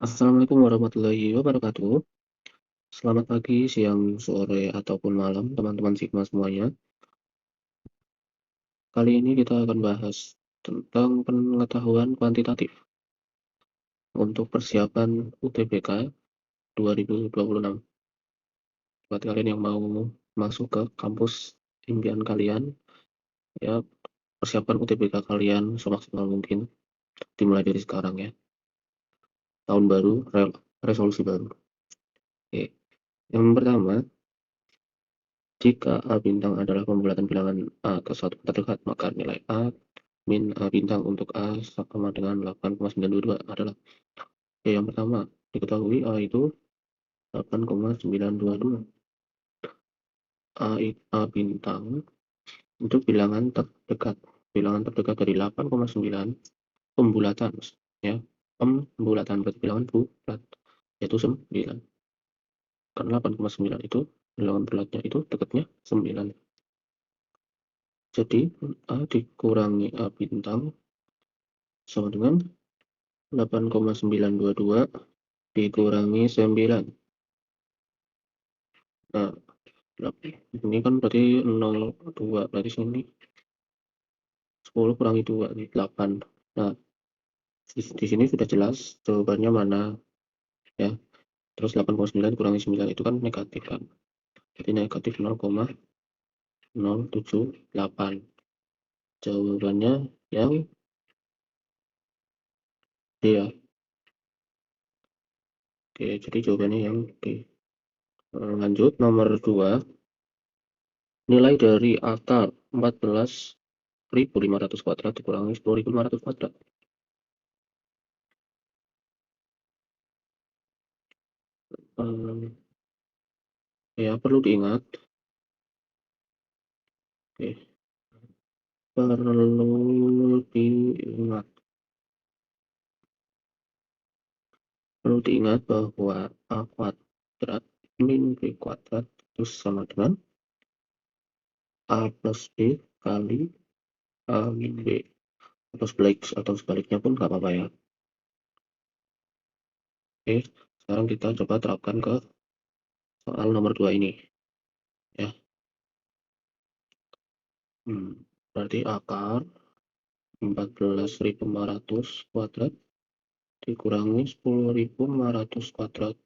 Assalamualaikum warahmatullahi wabarakatuh. Selamat pagi, siang, sore, ataupun malam, teman-teman Sigma semuanya. Kali ini kita akan bahas tentang pengetahuan kuantitatif untuk persiapan UTBK 2026. Buat kalian yang mau masuk ke kampus impian kalian, ya persiapan UTBK kalian semaksimal mungkin, dimulai dari sekarang ya. Tahun baru, resolusi baru. Oke. Yang pertama, jika A bintang adalah pembulatan bilangan A ke suatu terdekat, maka nilai A min A bintang untuk A sama dengan 8,922 adalah yang pertama, diketahui A itu 8,922. A bintang untuk bilangan terdekat. Bilangan terdekat dari 8,9 pembulatan ya. Pembulatan berarti bilangan bulat yaitu 9. Karena 8,9 itu bilangan bulatnya itu dekatnya 9. Jadi A dikurangi A bintang sama dengan 8,922 dikurangi 9. Nah, ini kan berarti 0,2, berarti sini 10 kurangi 2, 8. Nah, di sini sudah jelas jawabannya mana ya. Terus 8,9 kurangi 9 itu kan negatif kan. Jadi negatif 0,078. Jawabannya yang D ya. Oke, jadi jawabannya yang D. Lanjut nomor 2. Nilai dari akar 14.500 kuadrat dikurangi 10.500 kuadrat. Ya, perlu diingat. Oke, perlu diingat bahwa A kuadrat min B kuadrat itu sama dengan A plus B kali A min B. Atau sebaliknya pun nggak apa-apa ya. Oke, sekarang kita coba terapkan ke soal nomor 2 ini. Ya, berarti akar 14.500 kuadrat dikurangi 10.500 kuadrat.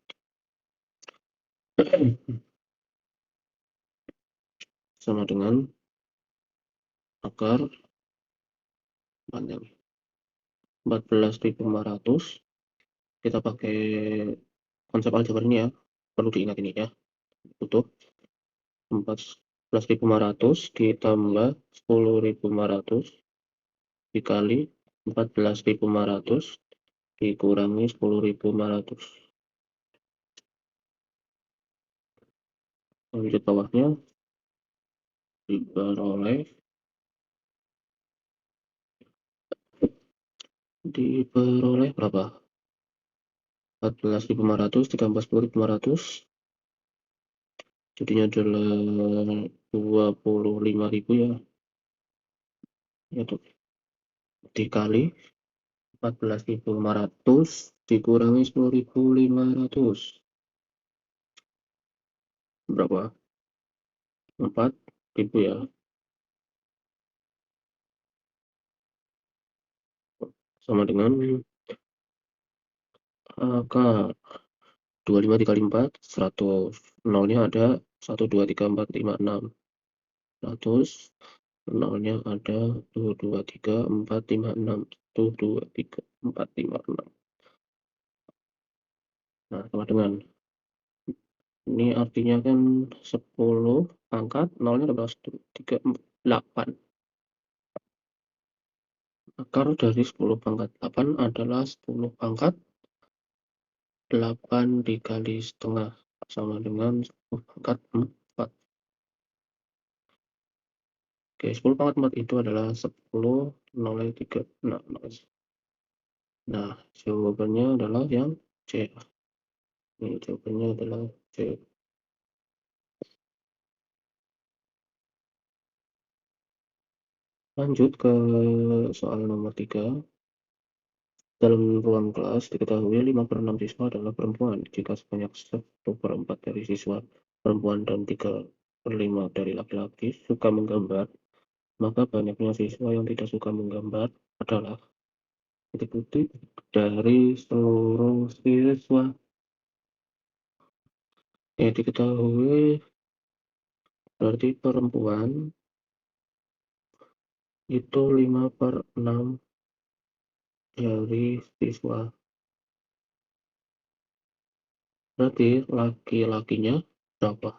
Sama dengan akar 14.500. Kita pakai konsep aljabar ini ya, perlu diingat ini ya. Butuh 14.500 ditambah 10.500 dikali 14.500 dikurangi 10.500. Lanjut bawahnya diperoleh berapa? 14.500 ditambah 10.500 jadinya adalah 25.000 ya. Itu dikali 14.500 dikurangi 10.500 berapa? 4.000 ya. Sama dengan akar 25 dikali 4 100. Nolnya ada 1 2 3 4 5 6. 100. Nolnya ada 1 2 3 4 5 6. 1 2 3 4 5 6. Nah, sama dengan ini artinya kan 10 pangkat nolnya ada 3 8. Akar dari 10 pangkat 8 adalah 10 pangkat 8 dikali setengah sama dengan 10 pangkat 4. Oke, 10 pangkat 4 itu adalah 10 nolnya 3. Nah, jawabannya adalah yang C. Ini jawabannya adalah C. Lanjut ke soal nomor 3. Dalam ruang kelas diketahui 5/6 siswa adalah perempuan. Jika sebanyak 1/4 dari siswa perempuan dan 3/5 dari laki-laki suka menggambar, maka banyaknya siswa yang tidak suka menggambar adalah titik-titik dari seluruh siswa. Ya, diketahui berarti perempuan itu 5/6 dari siswa. Berarti laki-lakinya berapa?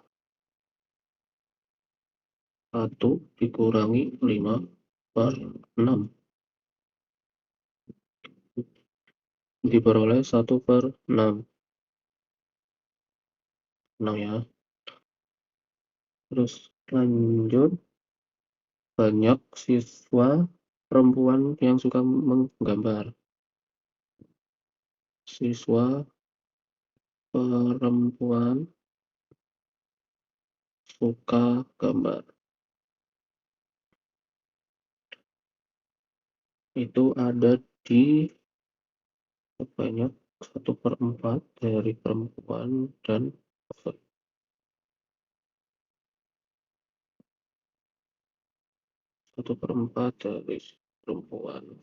1 dikurangi 5/6 diperoleh 1/6. 6 ya. Terus lanjut, banyak siswa perempuan yang suka menggambar. Siswa perempuan suka gambar. Itu ada di sebanyak 1/4 dari perempuan dan 1/4 dari perempuan.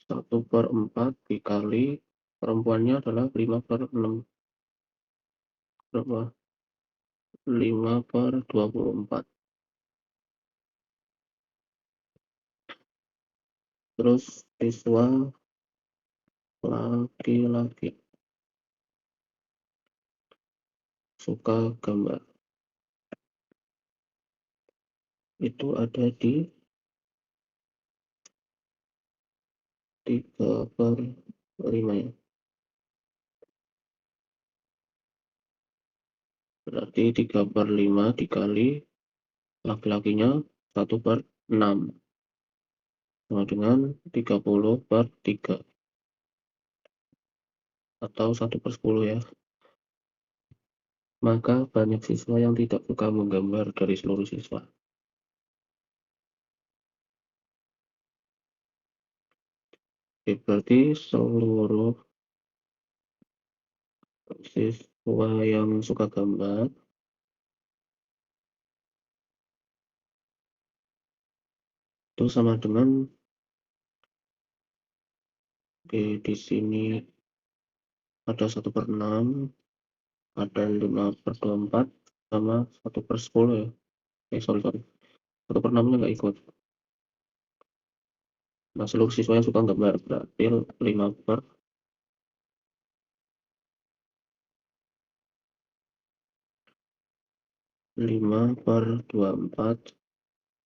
1/4 dikali perempuannya adalah 5/6. Berapa? 5/24. Terus siswa laki-laki suka gambar. Itu ada di 3/5 ya. Berarti 3/5 dikali laki-lakinya 1/6 sama dengan 30/3 atau 1/10 ya. Maka banyak siswa yang tidak suka menggambar dari seluruh siswa. Oke, berarti seluruh siswa yang suka gambar itu sama dengan di sini ada 1/6, ada 5/24 sama 1/10 ya. Sorry. 1/6 nya nggak ikut. Nah, seluruh siswa yang suka gambar berarti 5/24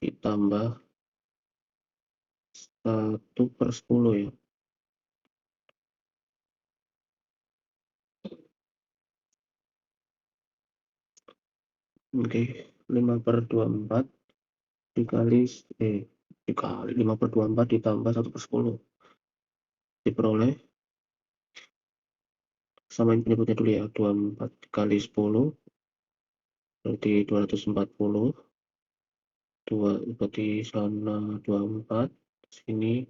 ditambah 1/10 ya. Oke, 5/24 dikali 5/24 ditambah 1/10 diperoleh, samain penyebutnya dulu ya, 24 kali 10 berarti 240, berarti sana 24, sini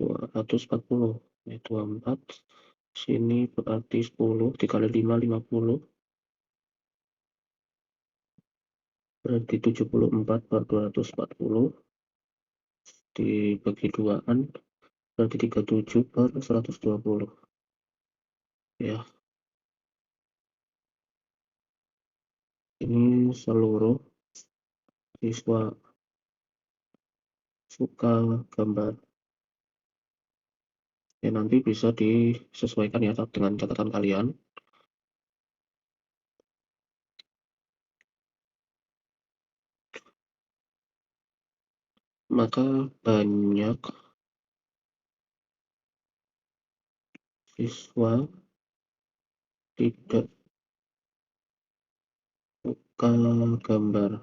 240, 24, sini berarti 10 dikali 5, 50, berarti 74/240 dibagi 2an berarti 37/120 ya. Ini seluruh siswa suka gambar ya. Nanti bisa disesuaikan ya dengan catatan kalian. Maka banyak siswa tidak suka gambar.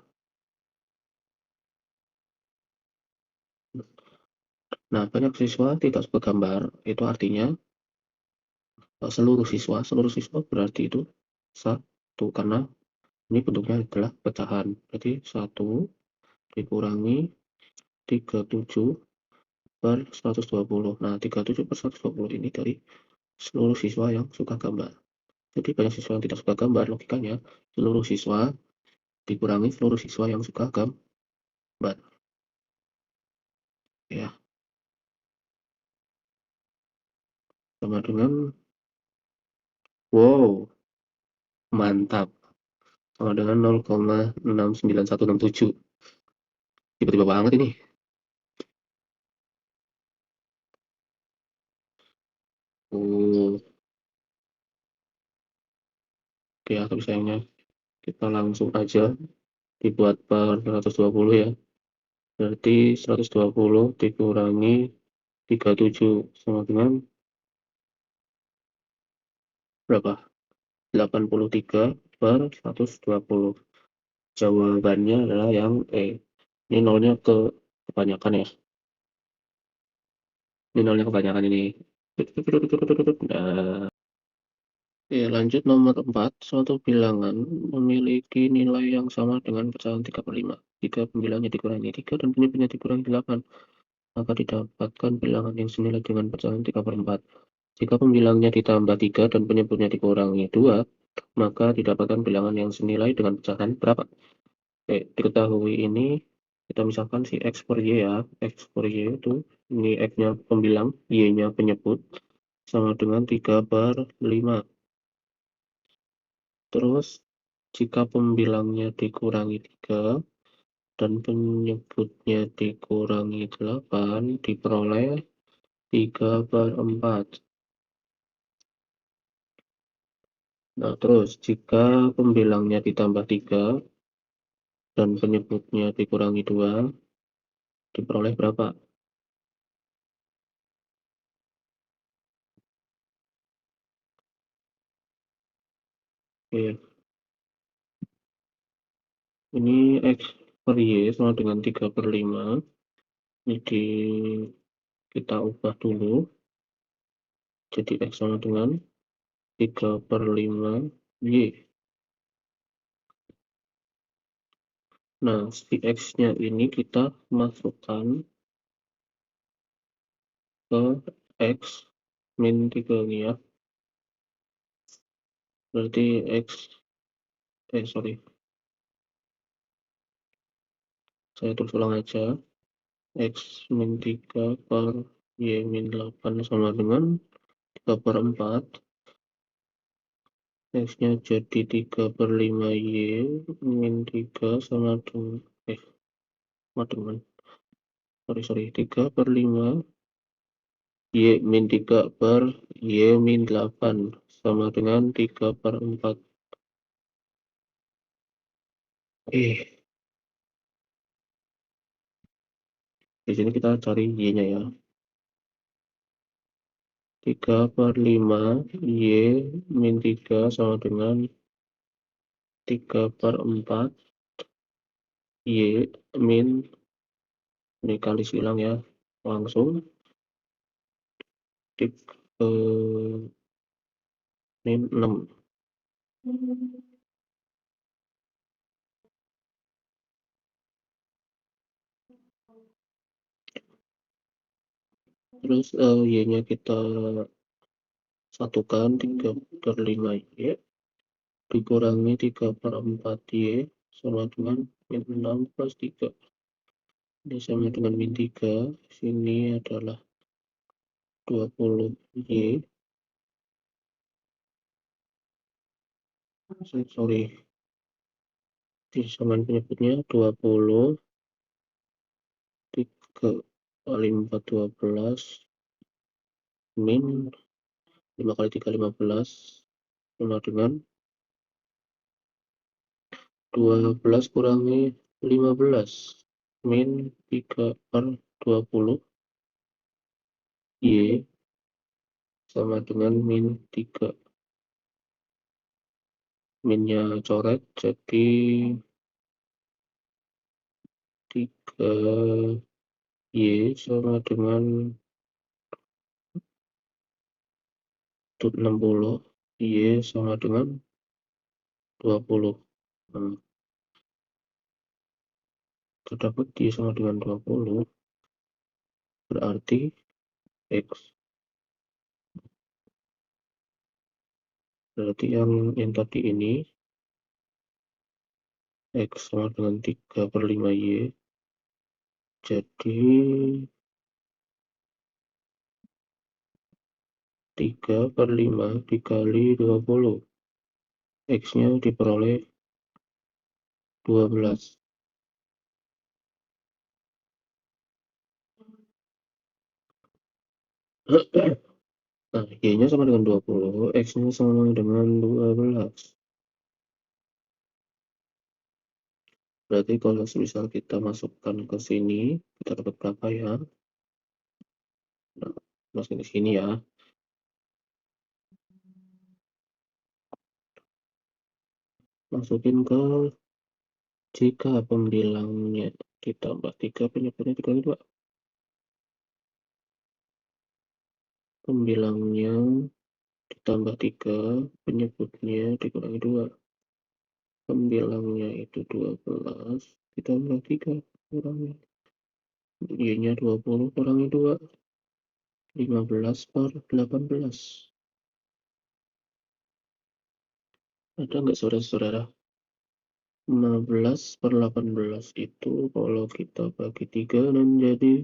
Nah, banyak siswa tidak suka gambar itu artinya seluruh siswa berarti itu satu, karena Ini bentuknya adalah pecahan. Berarti 1 dikurangi 37 per 120. Nah, 37 per 120 ini dari seluruh siswa yang suka gambar. Jadi banyak siswa yang tidak suka gambar, logikanya seluruh siswa dikurangi seluruh siswa yang suka gambar. Ya, sama dengan, wow, mantap. Sama dengan 0,69167. Tiba-tiba banget ini. Uh, oke ya, tapi sayangnya kita langsung aja dibuat per 120 ya. Berarti 120 dikurangi 37 sama dengan berapa? 83 per 120. Jawabannya adalah yang E. Ini nolnya kebanyakan ya. Ini nolnya kebanyakan ini. Nah, oke, lanjut nomor 4. Suatu bilangan memiliki nilai yang sama dengan pecahan 3/5. Jika pembilangnya dikurangi 3 dan penyebutnya dikurangi 8, maka didapatkan bilangan yang senilai dengan pecahan 3/4. Jika pembilangnya ditambah 3 dan penyebutnya dikurangi 2, maka didapatkan bilangan yang senilai dengan pecahan berapa? Oke, diketahui ini, kita misalkan si X per Y ya. X per Y itu, ini X-nya pembilang, Y-nya penyebut, sama dengan 3/5. Terus, jika pembilangnya dikurangi 3 dan penyebutnya dikurangi 8, diperoleh 3/4. Nah, terus jika pembilangnya ditambah 3 dan penyebutnya dikurangi 2, diperoleh berapa? Oke, ini X per Y sama dengan 3/5. Jadi kita ubah dulu. Jadi X sama dengan 3/5 Y. Nah, si X-nya ini kita masukkan ke X min 3 ini ya. Berarti sorry, saya tulis ulang aja. X min 3 per Y min 8 sama dengan 3/4. X-nya jadi 3/5 Y min 3 sama dengan, sama dengan, sorry, 3/5 Y min 3 per Y min 8 sama dengan 3/4. Di sini kita cari Y-nya ya. 3/5 Y min 3 sama dengan 3/4 Y min, ini kali silang ya, langsung min 6. Terus Y-nya kita satukan, 3/5 Y dikurangi 3/4 Y sama dengan min 6 plus 3. Ini sama dengan min 3. Sini adalah 20 Y. Sorry, disamaan penyebutnya 20, 3 kali 4 12, min 5 kali 3 15, sama dengan 12 kurangi 15, min 3/20 Y sama dengan min 3. Minnya coret, jadi 3 Y sama dengan 60. Y sama dengan 20. terdapat Y sama dengan 20, berarti X. Berarti yang tadi ini X sama dengan 3/5Y. Jadi 3/5 dikali 20. X-nya diperoleh 12. Nah, Y-nya sama dengan 20, X-nya sama dengan 12. Berarti kalau misal kita masukkan ke sini, kita dapat berapa ya? Nah, masukin ke sini ya. Masukin ke jika pembilangnya ditambah 3, penyebutnya dikurangi 2. Pembilangnya ditambah 3, penyebutnya dikurangi 2. Pembilangnya itu 12, ditambah 3, kurangi. Y-nya 20 kurangi 2, 15/18. Ada nggak saudara-saudara? 15/18 itu kalau kita bagi 3 menjadi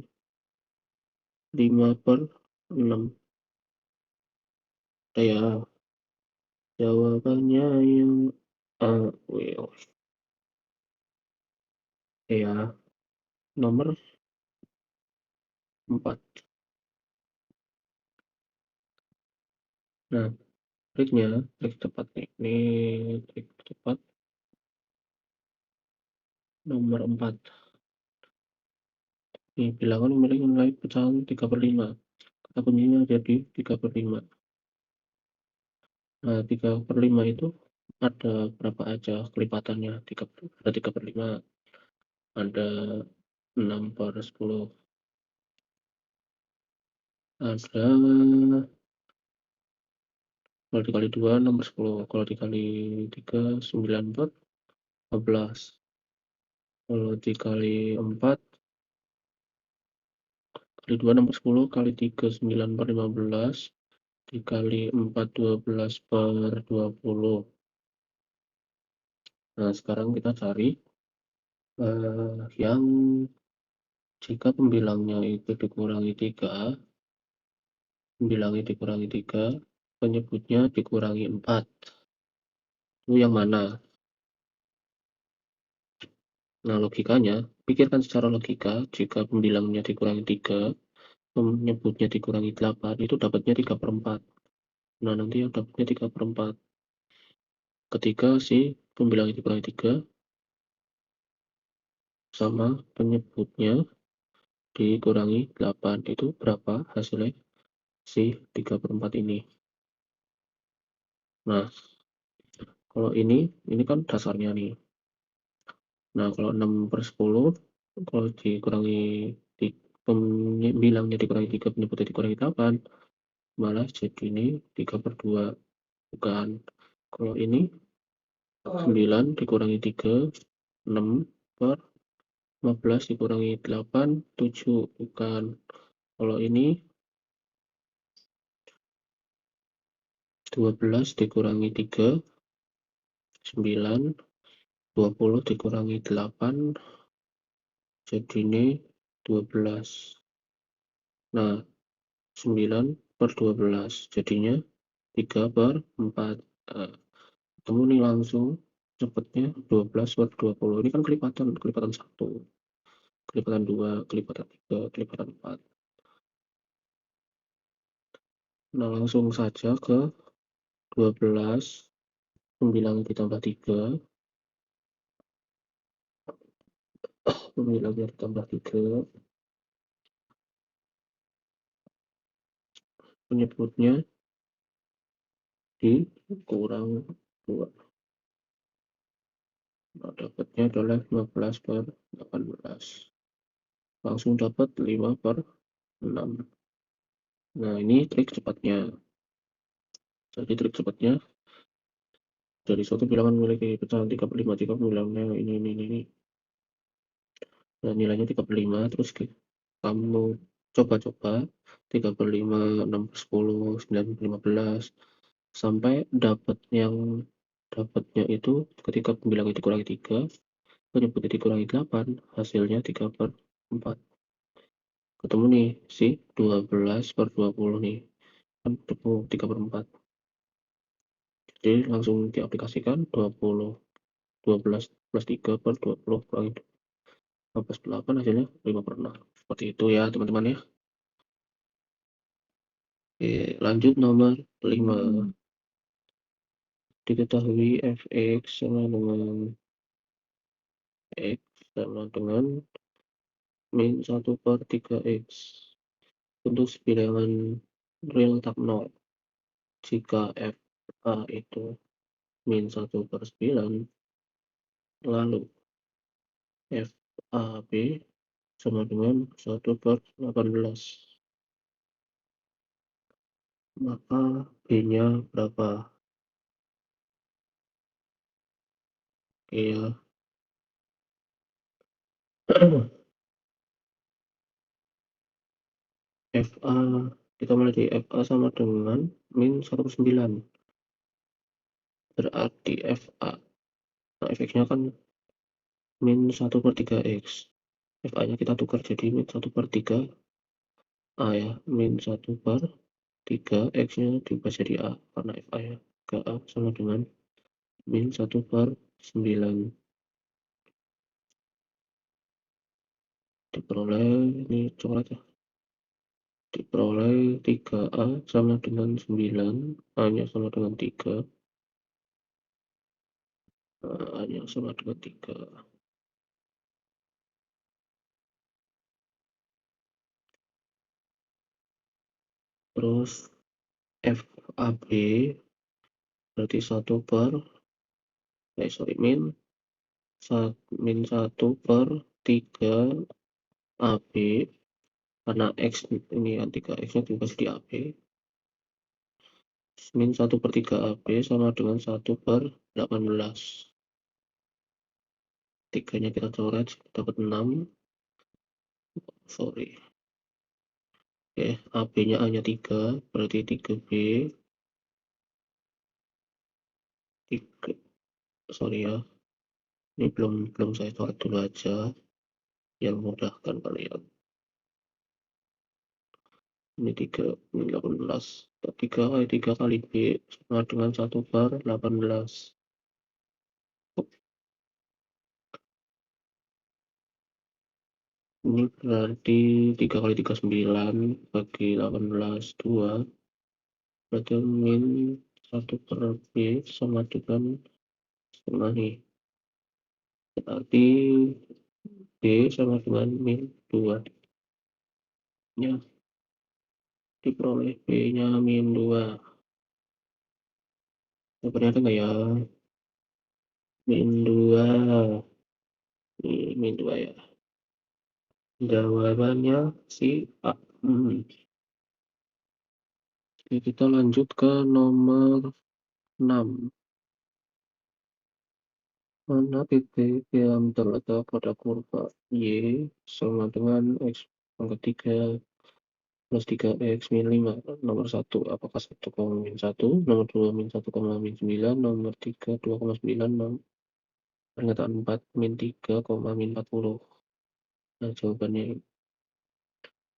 5/6. Ya, jawabannya yang well, ya, nomor 4. Nah, trik cepat nih. Ini trik cepat nomor 4. Nih, bilangan memiliki nilai pecahan 3/5. Kata kuncinya jadi 3/5. Nah, 3/5 itu ada berapa aja kelipatannya? Ada 3/5, ada 6/10, ada kalau dikali 2 6/10, kalau dikali 3 9/15, kalau dikali 4 kali 2 6/10, kali 3 9/15, dikali 4 12/20. Nah, sekarang kita cari yang jika pembilangnya itu dikurangi 3, pembilangnya dikurangi 3, penyebutnya dikurangi 4. Itu yang mana? Nah, logikanya, pikirkan secara logika, jika pembilangnya dikurangi 3, penyebutnya dikurangi 8, itu dapatnya 3/4. Nah, nanti yang dapatnya 3/4. Ketika si pembilangnya dikurangi 3, sama penyebutnya dikurangi 8, itu berapa hasilnya si 3/4 ini? Nah, kalau ini kan dasarnya nih. Nah, kalau 6/10, kalau dikurangi pembilangnya dikurangi 3, penyebutnya dikurangi 8, malah jadi ini 3/2. Bukan. Kalau ini 9 dikurangi 3, 6/15 dikurangi 8, 7. Bukan. Kalau ini 12 dikurangi 3, 9. 20 dikurangi 8, jadi ini 12. Nah, 9/12, jadinya 3/4. Kamu nih langsung cepetnya 12/20. Ini kan kelipatan 1, kelipatan 2, kelipatan 3, kelipatan 4. Nah, langsung saja ke 12, pembilang ditambah 3, pembilangnya ditambah 3, penyebutnya dikurang 2. Nah, dapatnya adalah 15/18. Langsung dapat 5/6. Nah, ini trik cepatnya. Jadi trik cepatnya Dari suatu bilangan memiliki pecahan 35, jika bilangnya ini. Nah, nilainya 35, terus kamu coba-coba 35, 6 per 10, 9 per 15, sampai dapatnya itu ketika pembilangan dikurangi 3, penyebutnya dikurangi 8, hasilnya 3 per 4. Ketemu nih si 12 per 20 nih, kan ketemu 3 per 4. Jadi langsung diaplikasikan 12 plus 3 per 20 kurangi 15 per 8, hasilnya 5 per 6. Seperti itu ya teman-teman ya. Oke, lanjut nomor 5. Diketahui fx sama dengan x sama dengan min 1 per 3x untuk bilangan real tak 0. Jika fa itu min 1 per 9, lalu fab sama dengan 1 per 18, maka b-nya berapa? Oke ya. FA, kita mulai dari FA sama dengan min 1 per 9. Berarti FA, nah fx-nya kan min 1 per 3x. FA-nya kita tukar jadi min 1 per 3 A ya. Min 1 per 3, X-nya diubah jadi A. Karena FA-nya ke A sama dengan min 1 per 9. Diperoleh, ini coret ya. Diperoleh 3A sama dengan 9. A-nya sama dengan 3. A-nya sama dengan 3. Terus FAB berarti 1 per min 1 per 3 AB, karena X ini kan 3X-nya diubah jadi AB. Min 1 per 3 AB sama dengan 1 per 18. 3-nya kita coret, dapat 6. Sorry. Oke, AB-nya A-nya 3, berarti 3B. 3, sorry ya. Ini belum saya coret dulu aja, yang memudahkan kalian. Ini 3, ini 18. 3 kali B sama dengan 1 per 18. Ini berarti 3 kali 3 9, bagi 18 2, berarti min 1 per B sama dengan setengah nih. Berarti B sama dengan min 2. Ya, diperoleh B-nya min 2. Jawabannya ada nggak ya? Min 2. Ini min 2 ya. Jawabannya si A. Oke, kita lanjut ke nomor 6. Mana titik yang terletak pada kurva Y sama dengan X pangkat 3 plus 3X min 5. Nomor 1, apakah 1, min 1, nomor 2, min 1, min 9, nomor 3, 2,9, pernyataan 4, min 3, min 40. Nah, jawabannya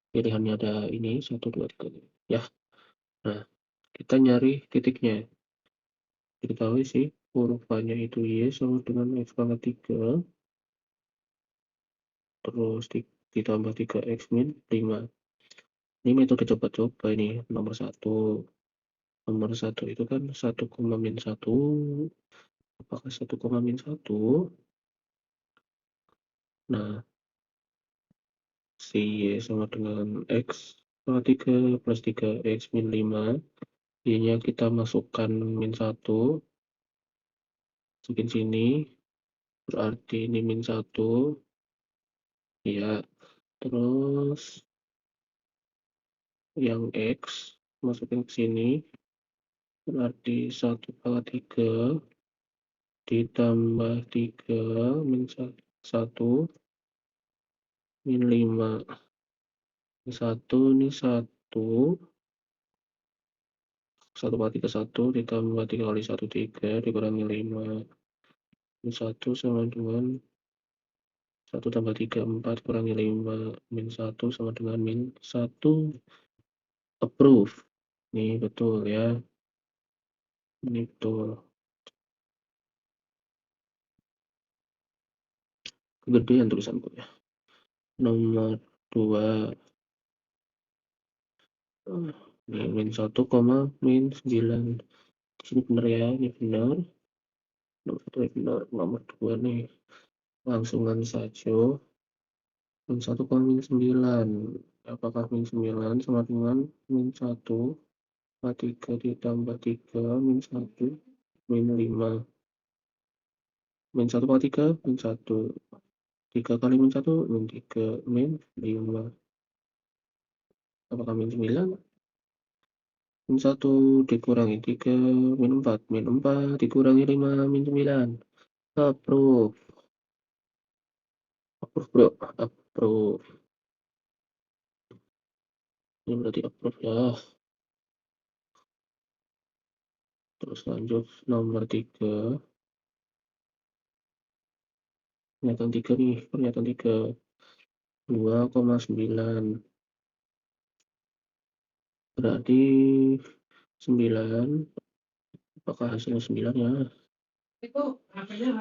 pilihannya ada ini, 1, 2, 3. Ya, nah, kita nyari titiknya. Diketahui sih, kurvanya itu Y sama dengan X pangkat 3, terus ditambah 3X min 5. Ini metode coba-coba ini, nomor 1. Nomor 1 itu kan 1, min 1. Apakah 1, min 1? Nah, si Y sama dengan X pangkat 3 plus 3X min 5. Y-nya kita masukkan min 1. Masukin sini. Berarti ini min 1. Ya, terus yang X masukin ke sini. Berarti 1 pangkat 3 ditambah 3 min 1 min 5. 1 ini 1 per 3 1 ditambah 3 kali 1 3 dikurangi 5 min 1 sama dengan 1 tambah 3 4 kurangi 5 min 1 sama dengan min 1. Approve. Ini betul ya. Ini betul. Kegedean tulisanku ya. Nomor 2. Ini min 1, min 9. Di sini benar ya, ini benar. Nomor 1 ini benar. Nomor 2 nih. Langsungan saja. Min 1, min 9. Apakah min 9 sama dengan min 1 per 3 ditambah 3 min 1 min 5. Min 1 per 3 min 1. 3 kali min 1 min 3 min 5. Apakah min 9? Min 1 dikurangi 3 min 4. Min 4 dikurangi 5 min 9. Approve. Approve bro. Approve. Ini berarti approve ya. Terus lanjut nomor 3. Pernyataan 3 nih. Pernyataan 3. 2,9. Berarti 9. Apakah hasilnya 9 ya? HP-nya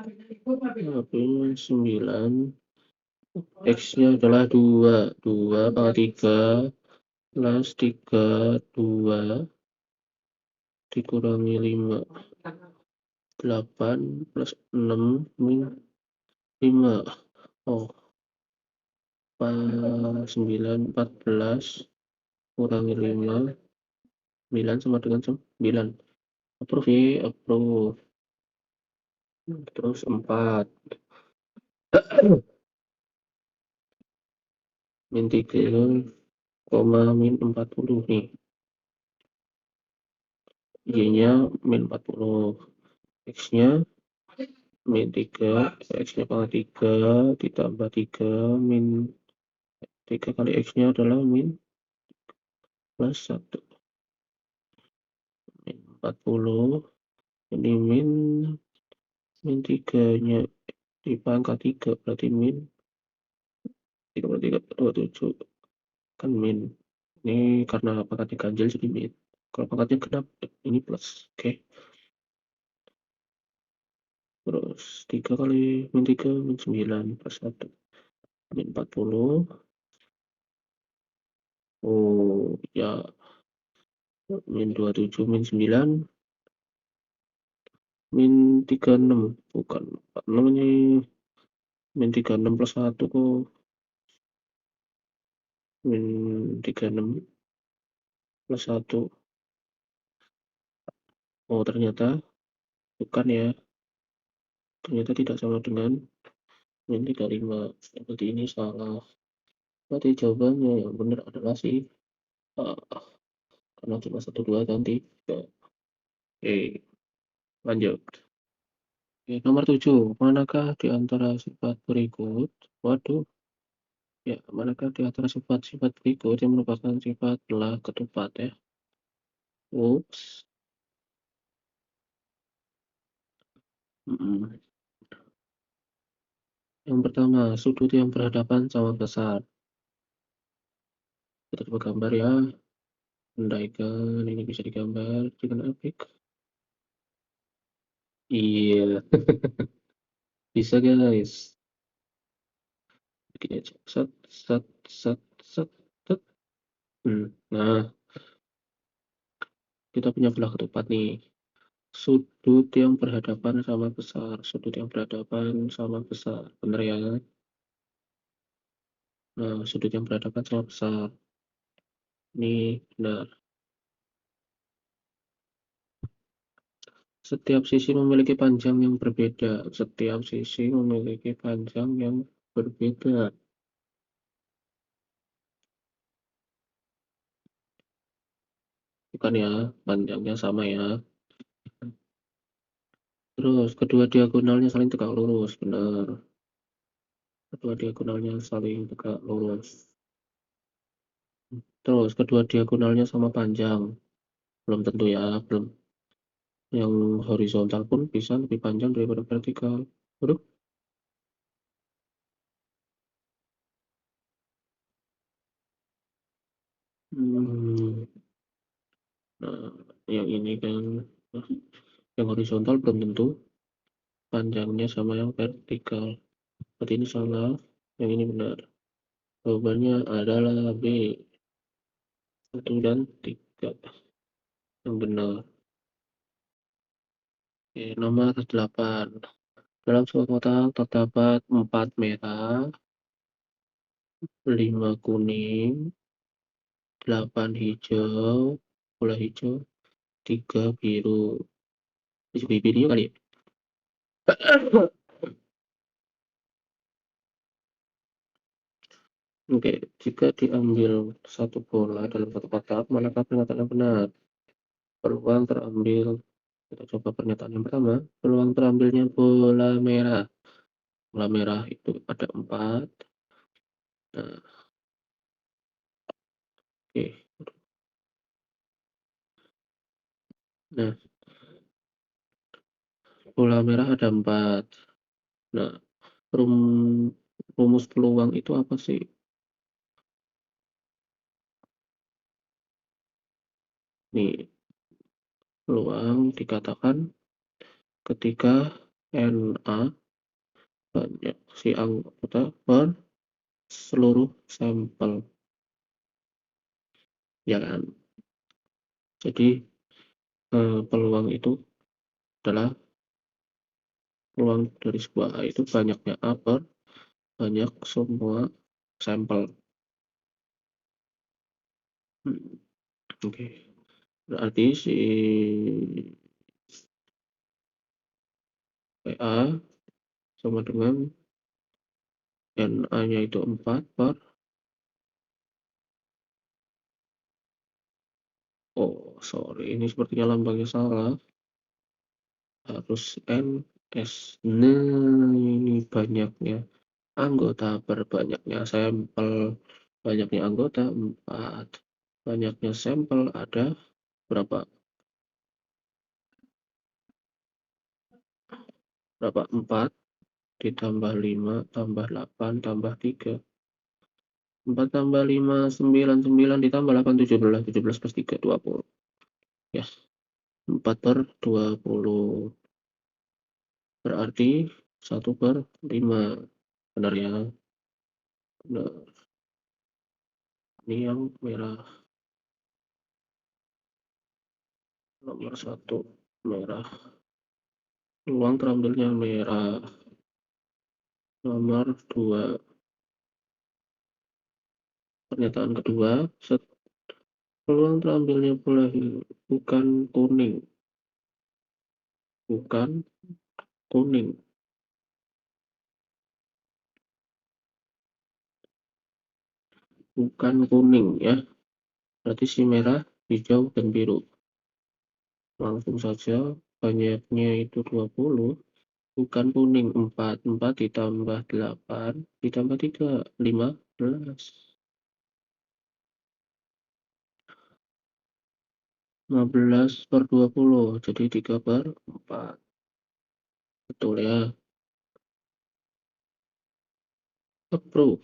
9. X-nya adalah 2. 2 kali 3 plus 3, 2 dikurangi 5. 8 plus 6 min 5. Oh, 9, 14 kurangi 5. 9 sama dengan 9. Approve ya, approve. Terus 4. Min 3, min 40 nih. Y-nya min 40. X-nya min 3. X-nya pangkat 3 ditambah 3 min 3 kali X-nya adalah min plus 1. Min 40. Ini min 3-nya dipangkat 3 berarti min 3 per 3 27. Kan min. Ini karena pangkatnya ganjil jadi min. Kalau pangkatnya genap ini plus. Oke. Terus 3 kali min 3 min 9 plus 1 min 40. Oh ya, min 27 min 9 min 36. Bukan 46 ini min 36 plus 1 kok min 36 plus 1. Oh ternyata bukan ya, ternyata tidak sama dengan min 35. Berarti ini salah. Berarti jawabannya yang benar adalah si karena cuma 1 2 ganti. Oke, lanjut. Oke, nomor 7. Manakah di antara sifat berikut? Waduh. Ya, manakah di antara sifat-sifat berikut yang merupakan sifat belah ketupat ya? Ups. Yang pertama, sudut yang berhadapan sama besar. Kita coba gambar ya. Andaikan ini bisa digambar dengan apik. Iya, bisa guys. Begini aja. Set, set, set, set, set. Nah, kita punya belah ketupat nih. Sudut yang berhadapan sama besar. Sudut yang berhadapan sama besar. Benar ya? Nah, sudut yang berhadapan sama besar. Ini benar. Setiap sisi memiliki panjang yang berbeda. Setiap sisi memiliki panjang yang berbeda. Bukan ya, panjangnya sama ya. Terus kedua diagonalnya saling tegak lurus, benar. Kedua diagonalnya saling tegak lurus. Terus kedua diagonalnya sama panjang. Belum tentu ya, belum. Yang horizontal pun bisa lebih panjang daripada vertikal. Waduh. Hmm, nah, yang ini kan yang horizontal belum tentu panjangnya sama yang vertikal. Berarti ini salah, yang ini benar. Jawabannya adalah B, 1 dan 3 yang benar. Oke, nomor 8. Dalam sebuah kotak terdapat 4 merah, 5 kuning, 8 hijau, bola hijau, 3 biru. Bisa biru kali ya? Oke, jika diambil satu bola dalam satu kotak, manakah pernyataan yang benar? Peluang terambil, kita coba pernyataan yang pertama, peluang terambilnya bola merah. Bola merah itu ada 4. Nah, oke. Nah, bola merah ada 4. Nah, rum rumus peluang itu apa sih? Nih, peluang dikatakan ketika Na banyak si anggota per seluruh sampel, ya kan? Jadi peluang itu adalah peluang dari sebuah A itu banyaknya A per banyak semua sampel. Oke. Berarti si PA sama dengan Na-nya itu 4 per, oh sorry, ini sepertinya lambangnya salah. Harus NS. Nah, ini banyaknya anggota per banyaknya sampel. Banyaknya anggota 4. Banyaknya sampel ada berapa? Berapa? 4 ditambah 5 tambah 8 tambah 3. 4 tambah 5, 9, 9 ditambah 8, 17. 17 plus 3, 20. Ya, 4 per 20. Berarti 1 per 5. Benar ya? Benar. Ini yang merah. Nomor 1 merah. Peluang terambilnya merah. Nomor 2. Pernyataan kedua. Peluang terambilnya bola bukan kuning. Bukan kuning. Bukan kuning ya. Berarti si merah, hijau, dan biru. Langsung saja, banyaknya itu 20. Bukan kuning 4. 4 ditambah 8 ditambah 3, 15. 15 per 20, jadi 3 per 4. Betul ya? Approve.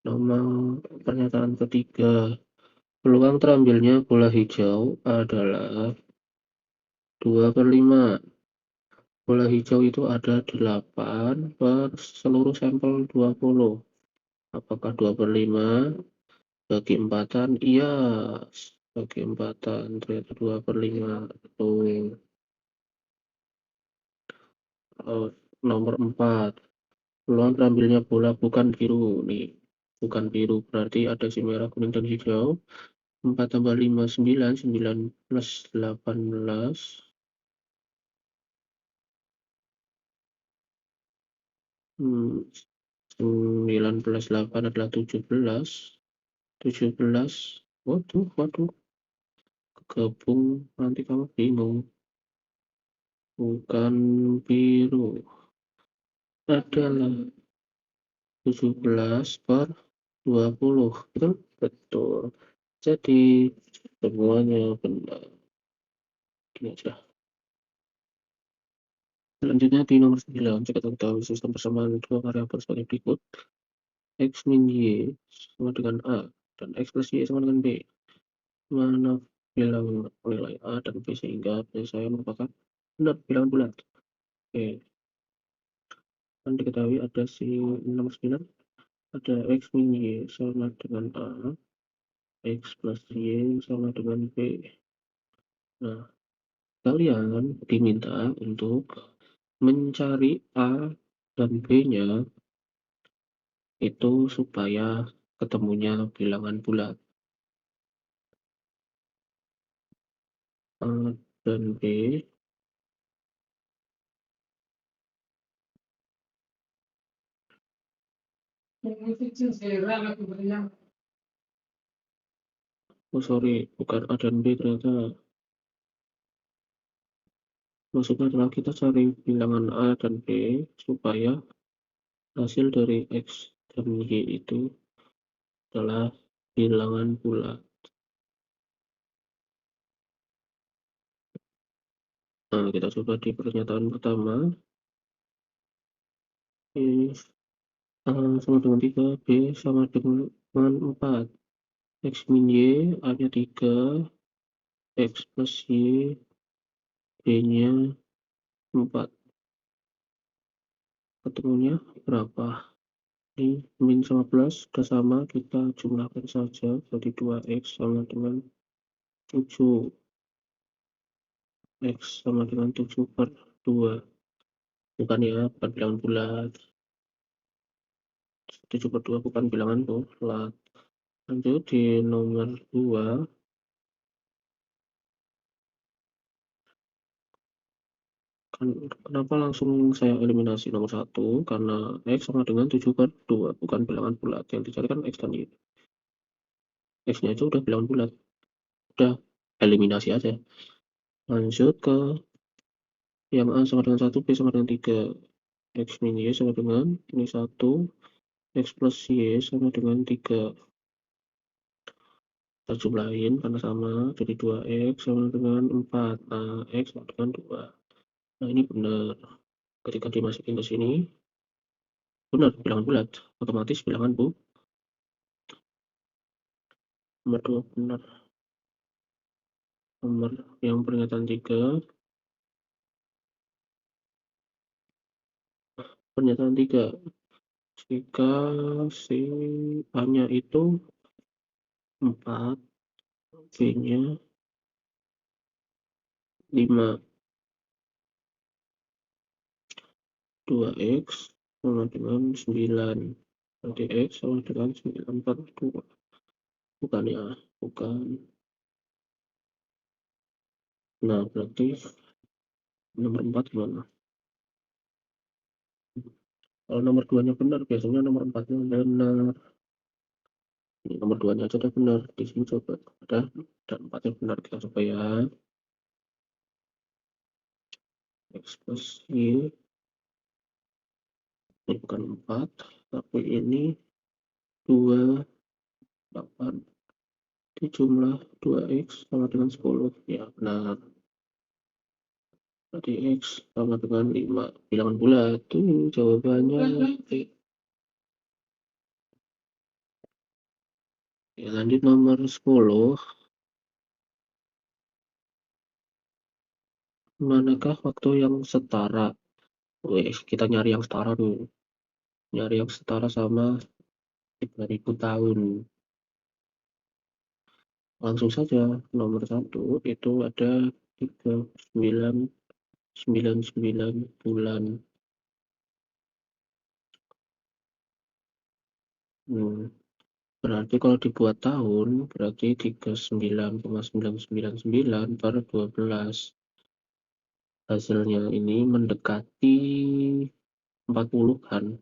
Nomor pernyataan ketiga. Peluang terambilnya bola hijau adalah 2 per 5. Bola hijau itu ada 8 per seluruh sampel 20. Apakah 2 per 5? Bagi empatan? Iya. Bagi empatan. Ternyata 2 per 5. Betul. Nomor 4. Peluang terambilnya bola bukan biru. Nih. Bukan biru. Berarti ada si merah, kuning, dan hijau. 4 tambah 5, 9. 9 plus 18. 9 plus 8 adalah 17. 17. Waduh, waduh. Gabung nanti kamu bingung. bukan biru, adalah 17/20. Betul? Betul. Jadi semuanya benar. Gini aja. Selanjutnya di nomor 9, jika kita ketahui sistem persamaan dua variabel sebagai berikut. X min Y sama dengan A, dan X plus Y sama dengan B. Mana bilangan nilai A dan B sehingga B saya merupakan benar bilangan bulat. Oke, kan diketahui ada si nomor 9, ada X min Y sama dengan A, X plus Y sama dengan B. Nah, kalian diminta untuk mencari A dan B-nya itu supaya ketemunya bilangan bulat. A dan B sorry, bukan A dan B ternyata. Maksudnya adalah kita cari bilangan A dan B supaya hasil dari X dan Y itu adalah bilangan bulat. Nah, kita coba di pernyataan pertama. A sama dengan 3, B sama dengan 4. X min Y, A-nya 3, X plus Y, B-nya 4. Ketemunya berapa? Ini min sama plus sudah sama, kita jumlahkan saja. Jadi 2X sama dengan 7. X sama dengan 7/2. Bukan ya, bukan bilangan bulat. 7/2 bukan bilangan bulat. Lanjut di nomor 2. Kenapa langsung saya eliminasi nomor 1? Karena X sama dengan 7/2, bukan bilangan bulat. Yang dicari kan X dan Y. X-nya aja udah bilangan bulat. Udah, eliminasi aja. Lanjut ke yang A sama dengan 1, B sama dengan 3. X min Y sama dengan ini 1, X plus Y sama dengan 3. Kita jumlahin karena sama, jadi 2X sama dengan 4. Nah, X sama dengan 2. Nah, ini benar. Ketika dimasukin ke sini, benar bilangan bulat. Otomatis bilangan nomor 2 benar. Nomor yang pernyataan 3. Pernyataan 3. Jika si A-nya itu 4, B-nya 5. 2X sama dengan 9. Berarti X sama dengan 9/2. Bukan ya, bukan. Nah, berarti nomor 4 gimana? Kalau nomor 2-nya benar, biasanya nomor 4-nya benar. Ini nomor 2-nya aja udah benar. Di sini coba ada dan 4-nya benar. Kita coba ya. X plus Y. Ini bukan 4, tapi ini 2, 8. Dijumlah 2X sama dengan 10. Ya, benar. Berarti X sama dengan 5. Bilangan bulat. Tuh jawabannya. Ya, lanjut nomor 10. Manakah waktu yang setara? Wes, kita nyari yang setara dulu. Nyari yang setara sama 3.000 tahun. Langsung saja, nomor 1 itu ada 3999 bulan. Berarti kalau dibuat tahun, berarti 39,999/12. Hasilnya ini mendekati 40 kan.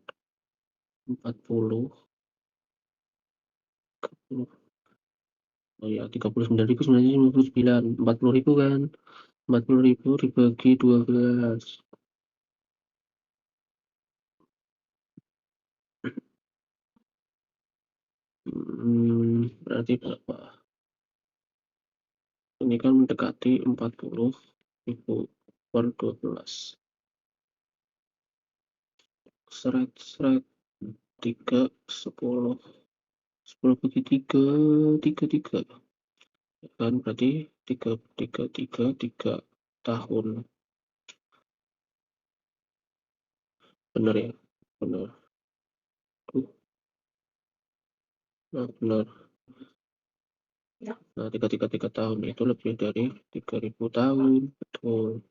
40. Oh ya, 39.999. 40.000 kan. 40.000 dibagi 12. Berarti berapa? Ini kan mendekati 40.000 per 12. Seret. 3, 10. 10 bagi 3, 3. Kan berarti 3 tahun. Bener ya? Bener. Nah, bener. Nah, 3 tahun itu lebih dari 3.000 tahun. Betul.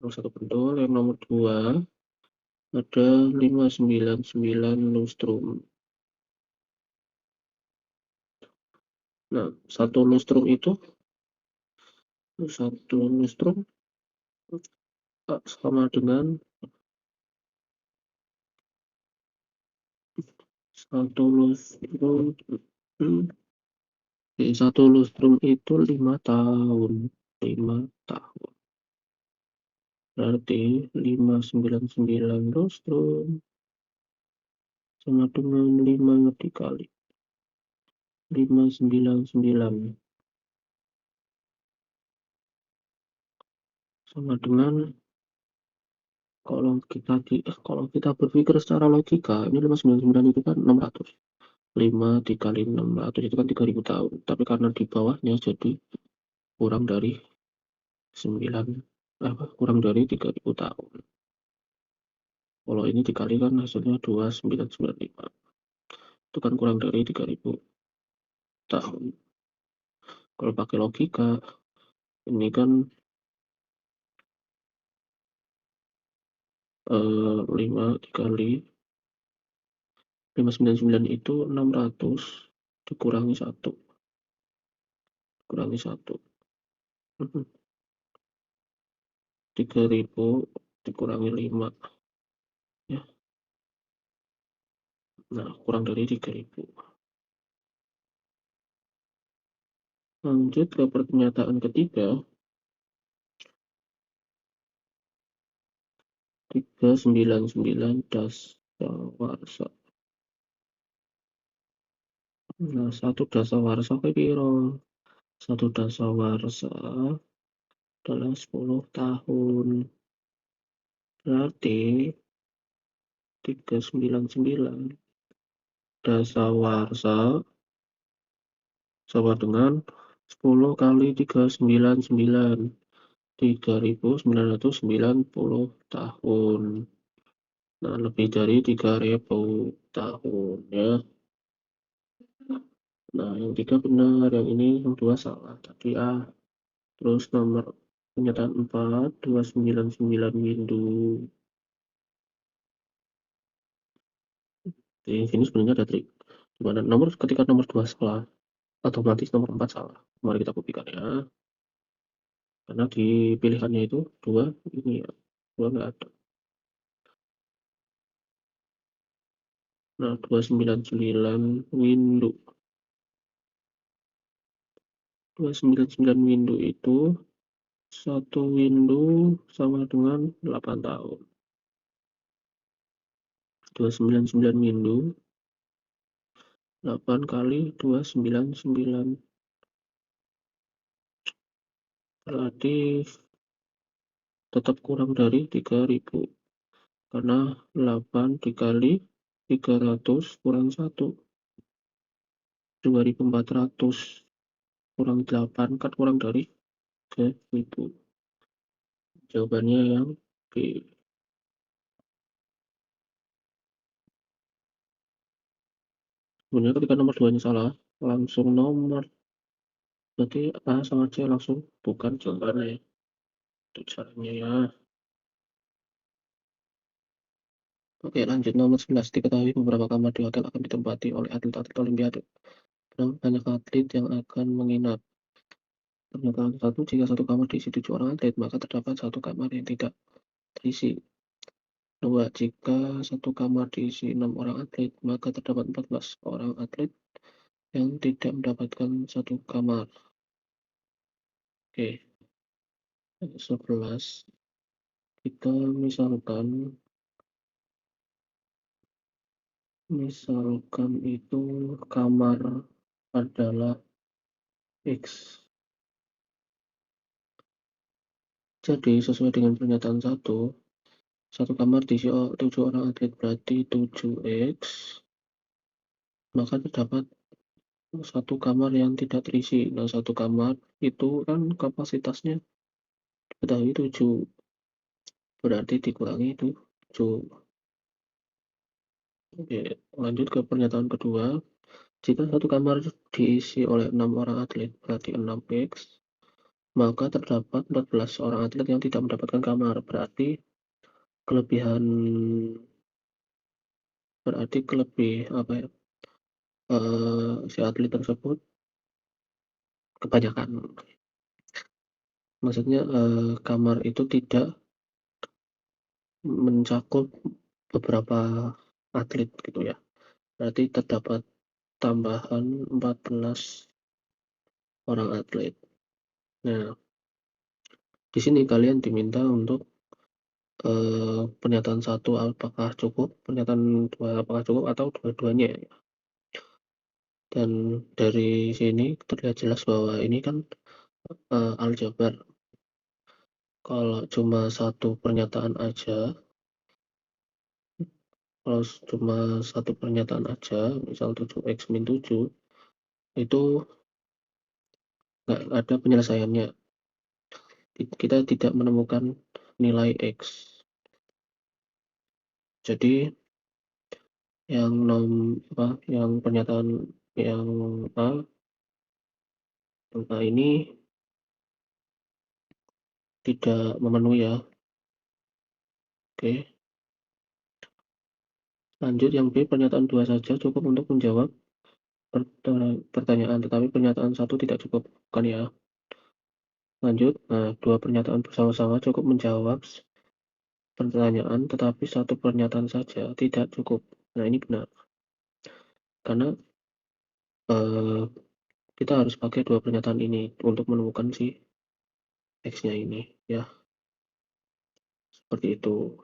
Nomor satu betul. Yang nomor 2 ada 599 lustrum. Nah, satu lustrum sama dengan satu lustrum. Satu lustrum itu 5 tahun. 5 tahun. Berarti 599 lustrum sama dengan 5 dikali 599 sama dengan, kalau kita berpikir secara logika, ini 599 itu kan 600. 5 dikali 600 itu kan 3.000 tahun. Tapi karena di bawahnya jadi kurang dari 3.000 tahun. Kalau ini dikalikan hasilnya 2.995. Itu kan kurang dari 3.000 tahun. Kalau pakai logika, ini kan 5 dikali 599 itu 600 dikurangi 1. Kurangi 1. 3.000 dikurangi 5. Ya. Nah, kurang dari 3.000. Lanjut ke pernyataan ketiga. 399 dasawarsa. Nah, 1 dasawarsa kae piro? 1 dasawarsa adalah 10 tahun. Berarti 399 dasawarsa sama dengan 10 kali 399. 3.990 tahun. Nah, lebih dari 3.000 tahun ya. Nah, yang 3 benar, yang ini yang 2 salah. Tadi Terus nomor pernyataan 4, 299 windu. Di sini sebenarnya ada trik. Dimana ketika nomor 2 salah, otomatis nomor 4 salah. Mari kita buktikan ya. Karena di pilihannya itu 2, ini ya. 2 nggak ada. Nah, 299 windu. 299 windu itu 1 windu sama dengan 8 tahun. 299 windu 8 kali 299 berarti tetap kurang dari 3.000 karena 8 dikali 300 kurang 1, 2.400 kurang 8 kan kurang dari 3.000. Jawabannya yang B. Sebenarnya ketika nomor 2 nya salah, langsung nomor. Berarti A sama C langsung bukan jawabannya. Itu caranya ya. Oke, lanjut nomor 11. Diketahui beberapa kamar di hotel akan ditempati oleh atlet-atlet Olimpiade. Berapa banyak atlet yang akan menginap? Pernyataan 1, jika satu kamar diisi 7 orang atlet, maka terdapat satu kamar yang tidak terisi. 2, jika satu kamar diisi 6 orang atlet, maka terdapat 14 orang atlet yang tidak mendapatkan satu kamar. Oke, 11 kita misalkan itu kamar adalah X. Jadi sesuai dengan pernyataan satu kamar diisi 7 orang atlet berarti 7X, maka terdapat satu kamar yang tidak terisi. Nah, satu kamar itu kan kapasitasnya diketahui 7, berarti dikurangi 7. Oke, lanjut ke pernyataan kedua. Jika satu kamar diisi oleh 6 orang atlet, berarti 6X, maka terdapat 14 orang atlet yang tidak mendapatkan kamar. Kelebihan berarti apa ya? Si atlet tersebut kebanyakan. Maksudnya kamar itu tidak mencakup beberapa atlet gitu ya. Berarti terdapat tambahan 14 orang atlet. Nah, di sini kalian diminta untuk pernyataan 1 apakah cukup, pernyataan 2 apakah cukup atau dua-duanya ya. Dan dari sini terlihat jelas bahwa ini kan aljabar. Kalau cuma satu pernyataan aja, misal 7X min 7, itu nggak ada penyelesaiannya. Kita tidak menemukan nilai X. Jadi yang pernyataan yang A ini tidak memenuhi ya. Oke. Lanjut yang B, pernyataan 2 saja cukup untuk menjawab pertanyaan, tetapi pernyataan 1 tidak cukup, kan ya. Lanjut, nah 2 pernyataan bersama-sama cukup menjawab pertanyaan, tetapi 1 pernyataan saja tidak cukup. Nah, ini benar. Karena kita harus pakai 2 pernyataan ini untuk menemukan si X-nya ini, ya. Seperti itu.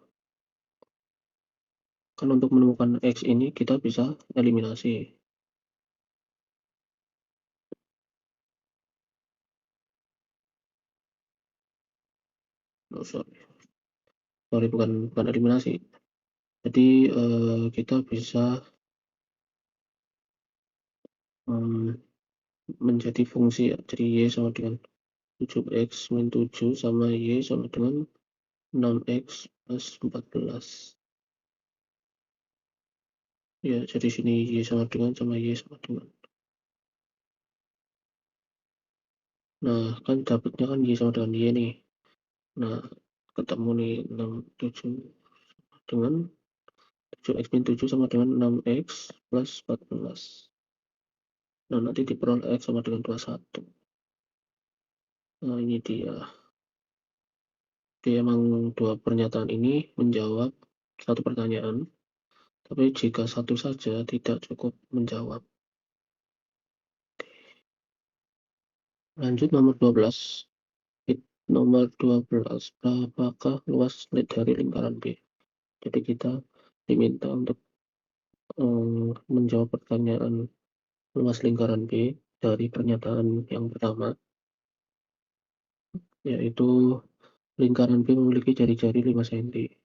Kan untuk menemukan X ini kita bisa eliminasi. Oh, sorry, bukan eliminasi. Jadi kita bisa menjadi fungsi ya. Jadi Y sama dengan 7X min 7 sama Y sama dengan 6X plus 14. Ya, jadi sini Y sama dengan Y sama dengan. Nah, kan dapatnya kan Y sama dengan Y nih. Nah, ketemu nih 7 dengan 7X min 7 sama dengan 6X plus 14. Nah, nanti diperoleh X sama dengan 21. Nah, ini dia. Oke, emang 2 pernyataan ini menjawab satu pertanyaan, tapi jika satu saja tidak cukup menjawab. Lanjut nomor 12. Nomor 12, berapakah luas dari lingkaran B? Jadi kita diminta untuk menjawab pertanyaan luas lingkaran B dari pernyataan yang pertama, yaitu lingkaran B memiliki jari-jari 5 cm.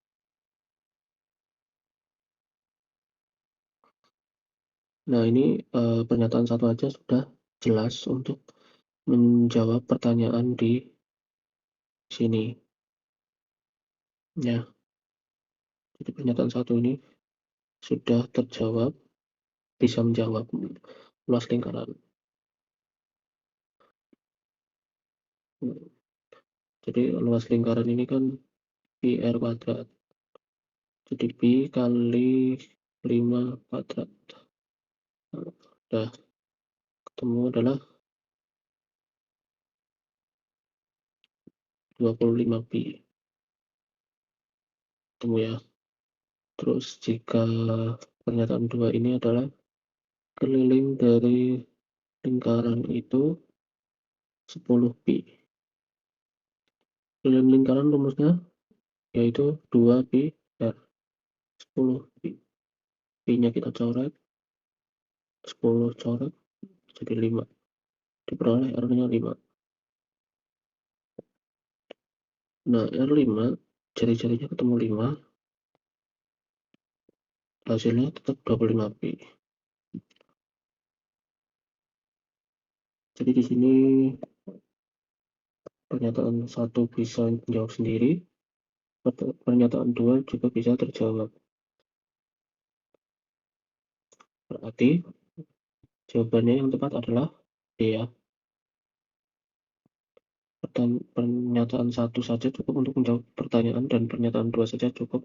Nah, ini pernyataan satu aja sudah jelas untuk menjawab pertanyaan di sini. Ya, jadi pernyataan satu ini sudah terjawab, bisa menjawab luas lingkaran. Jadi luas lingkaran ini kan pi r kuadrat. Jadi pi kali 5 kuadrat. Nah, ketemu adalah 25 pi. Ketemu ya. Terus jika pernyataan 2 ini adalah keliling dari lingkaran itu 10 pi. Pilihan lingkaran rumusnya yaitu 2 pi R. 10 pi. Pi-nya kita coret, 10 coret, jadi 5. Diperoleh R-nya 5. Nah, R5, jari-jarinya ketemu 5, hasilnya tetap 25 pi. Jadi di sini pernyataan 1 bisa menjawab sendiri, pernyataan 2 juga bisa terjawab. Berarti jawabannya yang tepat adalah D ya. Pernyataan 1 saja cukup untuk menjawab pertanyaan dan pernyataan 2 saja cukup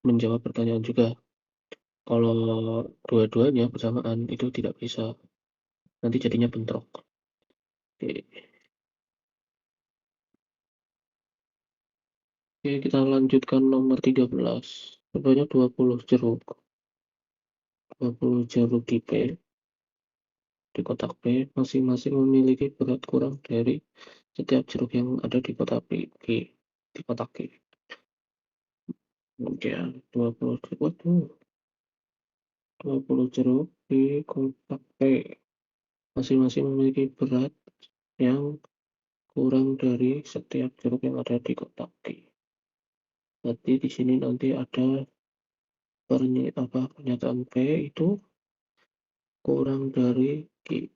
menjawab pertanyaan juga. Kalau dua-duanya bersamaan itu tidak bisa. Nanti jadinya bentrok. Oke. Oke, kita lanjutkan nomor 13. Sebanyak 20 jeruk. 20 jeruk di P. Di kotak P masing-masing memiliki berat kurang dari setiap jeruk yang ada di kotak P. Di kotak Q. Oke, 20 jeruk. Waduh. 20 jeruk di kotak P. Masing-masing memiliki berat yang kurang dari setiap jeruk yang ada di kotak Q. Berarti di sini nanti ada pernyataan P itu kurang dari Q.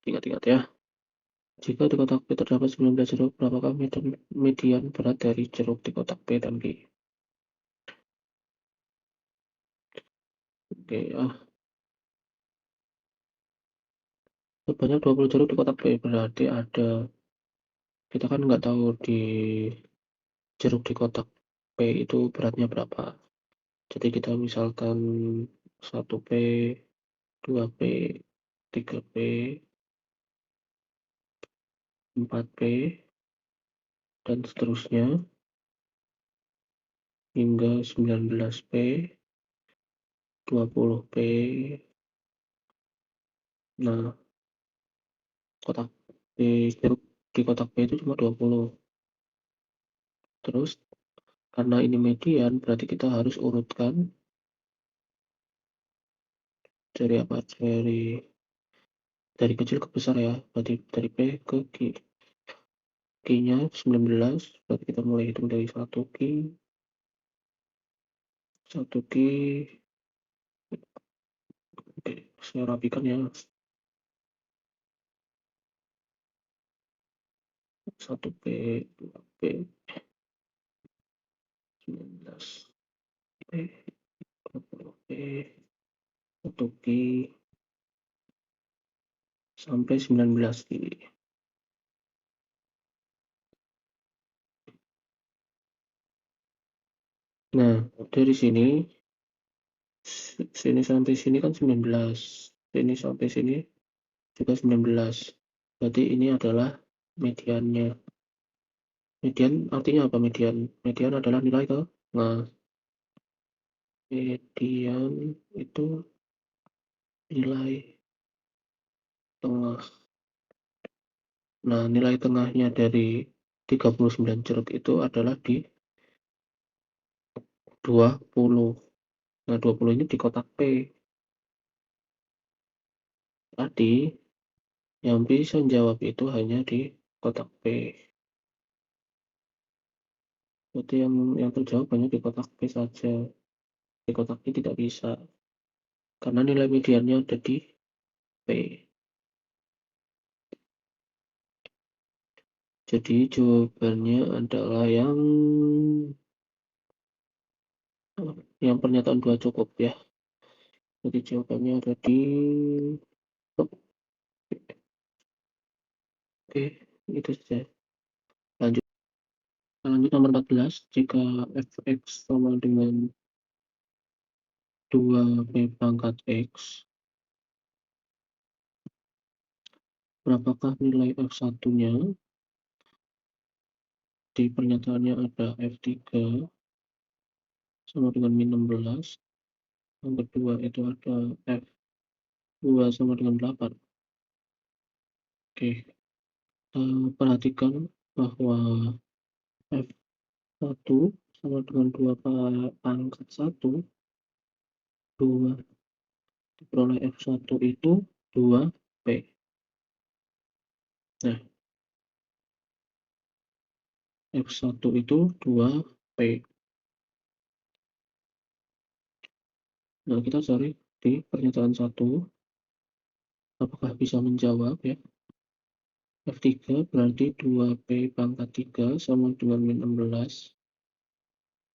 Ingat-ingat ya. Jika di kotak P terdapat 19 jeruk, berapakah median berat dari jeruk di kotak P dan Q? Oke, sebanyak 20 jeruk di kotak P, berarti ada, kita kan nggak tahu di jeruk di kotak P itu beratnya berapa. Jadi kita misalkan 1P, 2P, 3P, 4P, dan seterusnya hingga 19P, 20P. Nah, kotak jeruk di kotak P itu cuma 20. Terus karena ini median, berarti kita harus urutkan dari apa? Dari kecil ke besar ya. Berarti dari P ke Q. Q-nya 19, berarti kita mulai hitung dari 1 Q. 1 Q. Oke, saya rapikan ya. 1P, 2P, 19P, 20P, 1Q, sampai 19Q. Nah, dari sini sampai sini kan 19. Sini sampai sini juga 19. Berarti ini adalah mediannya. Median artinya apa median? Median adalah nilai tengah. Median itu nilai tengah. Nah, nilai tengahnya dari 39 jeruk itu adalah di 20. Nah, 20 ini di kotak P. Tadi yang bisa menjawab itu hanya di kotak P. Berarti yang terjawab hanya di kotak P saja. Di kotak P tidak bisa. Karena nilai mediannya ada di P. Jadi jawabannya adalah yang pernyataan 2 cukup ya. Jadi jawabannya ada di Oke, itu saja. Lanjut. Lanjut nomor 14. Jika fx sama dengan 2p pangkat x, berapakah nilai f1-nya? Di pernyataannya ada f3 sama dengan min 16. Yang kedua itu ada f2 sama dengan 8. Oke, perhatikan bahwa F1 sama dengan 2 pangkat 1, 2 diperoleh F1 itu 2P. Nah, F1 itu 2P. Nah, kita cari di pernyataan 1, apakah bisa menjawab ya. F3 berarti 2P pangkat 3 sama dengan min 16.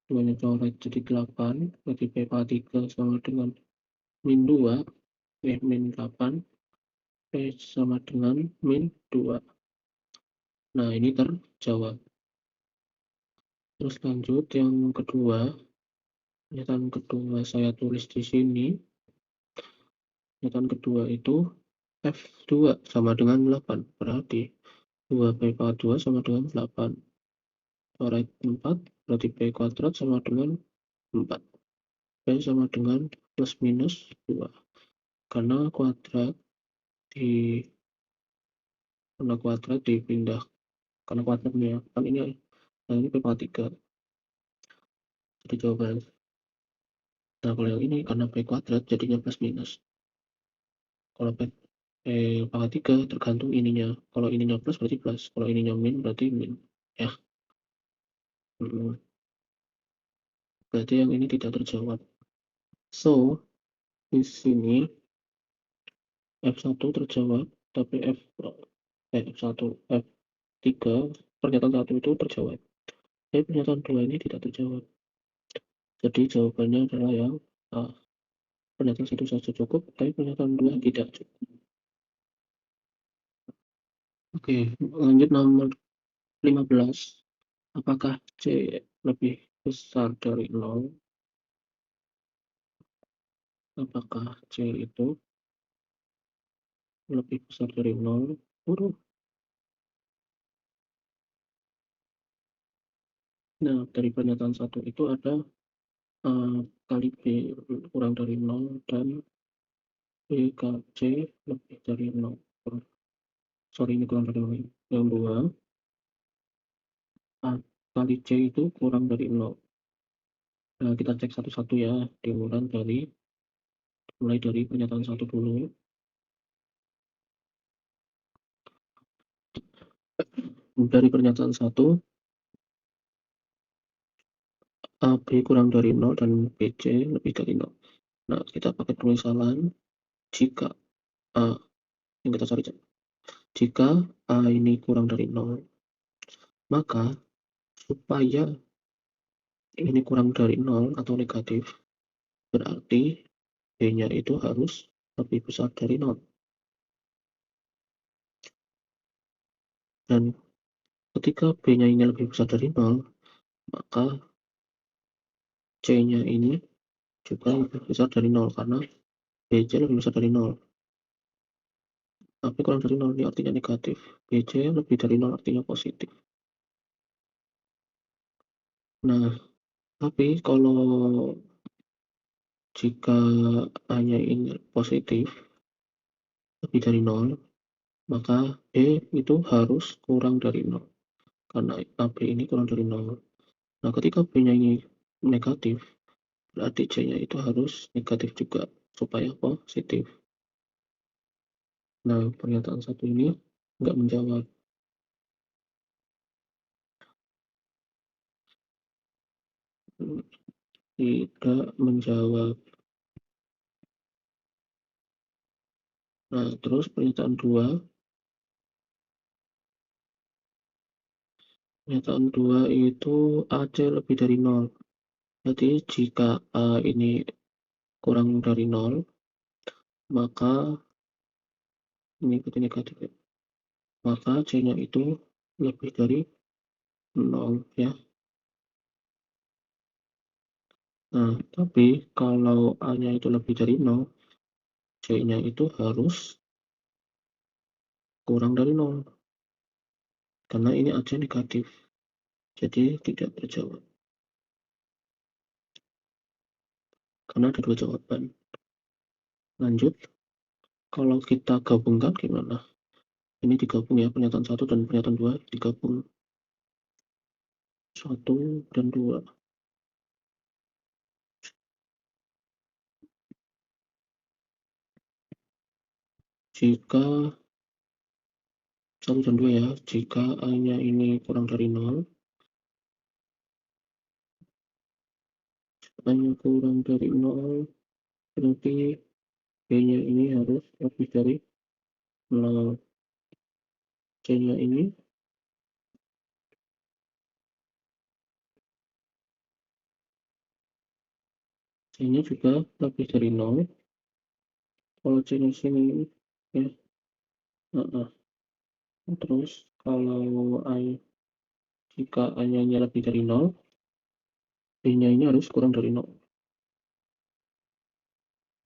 2-nya coret jadi 8, berarti P pangkat 3 sama dengan min 2, min 8, P sama dengan min 2. Nah, ini terjawab. Terus lanjut yang kedua. Pernyataan kedua saya tulis di sini. Pernyataan kedua itu F2 sama dengan 8. Berarti 2P pangkat 2 sama dengan 8. Coret 4, berarti P kuadrat sama dengan 4. P sama dengan plus minus 2. Karena kuadrat dipindah. Karena kuadratnya kan ini P pangkat 3. Jadi jawaban. Nah, kalau yang ini karena P kuadrat jadinya plus minus. Kalau P pangkat 3 tergantung ininya. Kalau ininya plus berarti plus. Kalau ininya min berarti min. Ya. Berarti yang ini tidak terjawab. So, di sini F1 terjawab, tapi F1, F3, pernyataan 1 itu terjawab. Tapi pernyataan 2 ini tidak terjawab. Jadi jawabannya adalah yang A. Pernyataan 1 saja cukup, tapi pernyataan 2 tidak cukup. Oke, lanjut nomor 15. Apakah C lebih besar dari 0? Apakah C itu lebih besar dari 0? Nah, dari pernyataan 1 itu ada kali B kurang dari 0 dan B kali C lebih dari 0. Sorry, ini kurang dari 0. Yang 2, A kali C itu kurang dari 0. Nah, kita cek satu-satu ya, mulai dari pernyataan 1 dulu. Dari pernyataan 1, AB kurang dari 0 dan BC lebih dari 0. Nah, kita pakai pemisalan jika A, yang kita cari, jika A ini kurang dari 0, maka supaya ini kurang dari 0 atau negatif, berarti B-nya itu harus lebih besar dari 0. Dan ketika B-nya ini lebih besar dari 0, maka C-nya ini juga lebih besar dari 0, karena BC lebih besar dari 0. Tapi kurang dari 0 ini artinya negatif. BC lebih dari 0 artinya positif. Nah, tapi kalau jika A-nya ini positif, lebih dari 0, maka B itu harus kurang dari 0. Karena AB ini kurang dari 0. Nah, ketika B-nya ini negatif, berarti C-nya itu harus negatif juga, supaya positif. Nah, pernyataan 1 ini nggak menjawab. Tidak menjawab. Nah, terus pernyataan 2. Pernyataan 2 itu AC lebih dari 0. Jadi jika A ini kurang dari 0, maka ini ikuti negatif ya. Maka C-nya itu lebih dari 0 ya. Nah, tapi kalau A-nya itu lebih dari 0, C-nya itu harus kurang dari 0. Karena ini AC negatif. Jadi tidak terjawab. Karena ada 2 jawaban. Lanjut, kalau kita gabungkan gimana? Ini digabung ya, pernyataan 1 dan pernyataan 2 digabung. 1 dan 2. Jika 1 dan 2 ya, jika A-nya ini kurang dari 0, A-nya kurang dari 0, berarti B-nya ini harus lebih dari 0. C-nya ini C-nya juga lebih dari 0. Kalau C-nya sini ya, terus kalau jika A-nya lebih dari 0, B-nya ini harus kurang dari 0.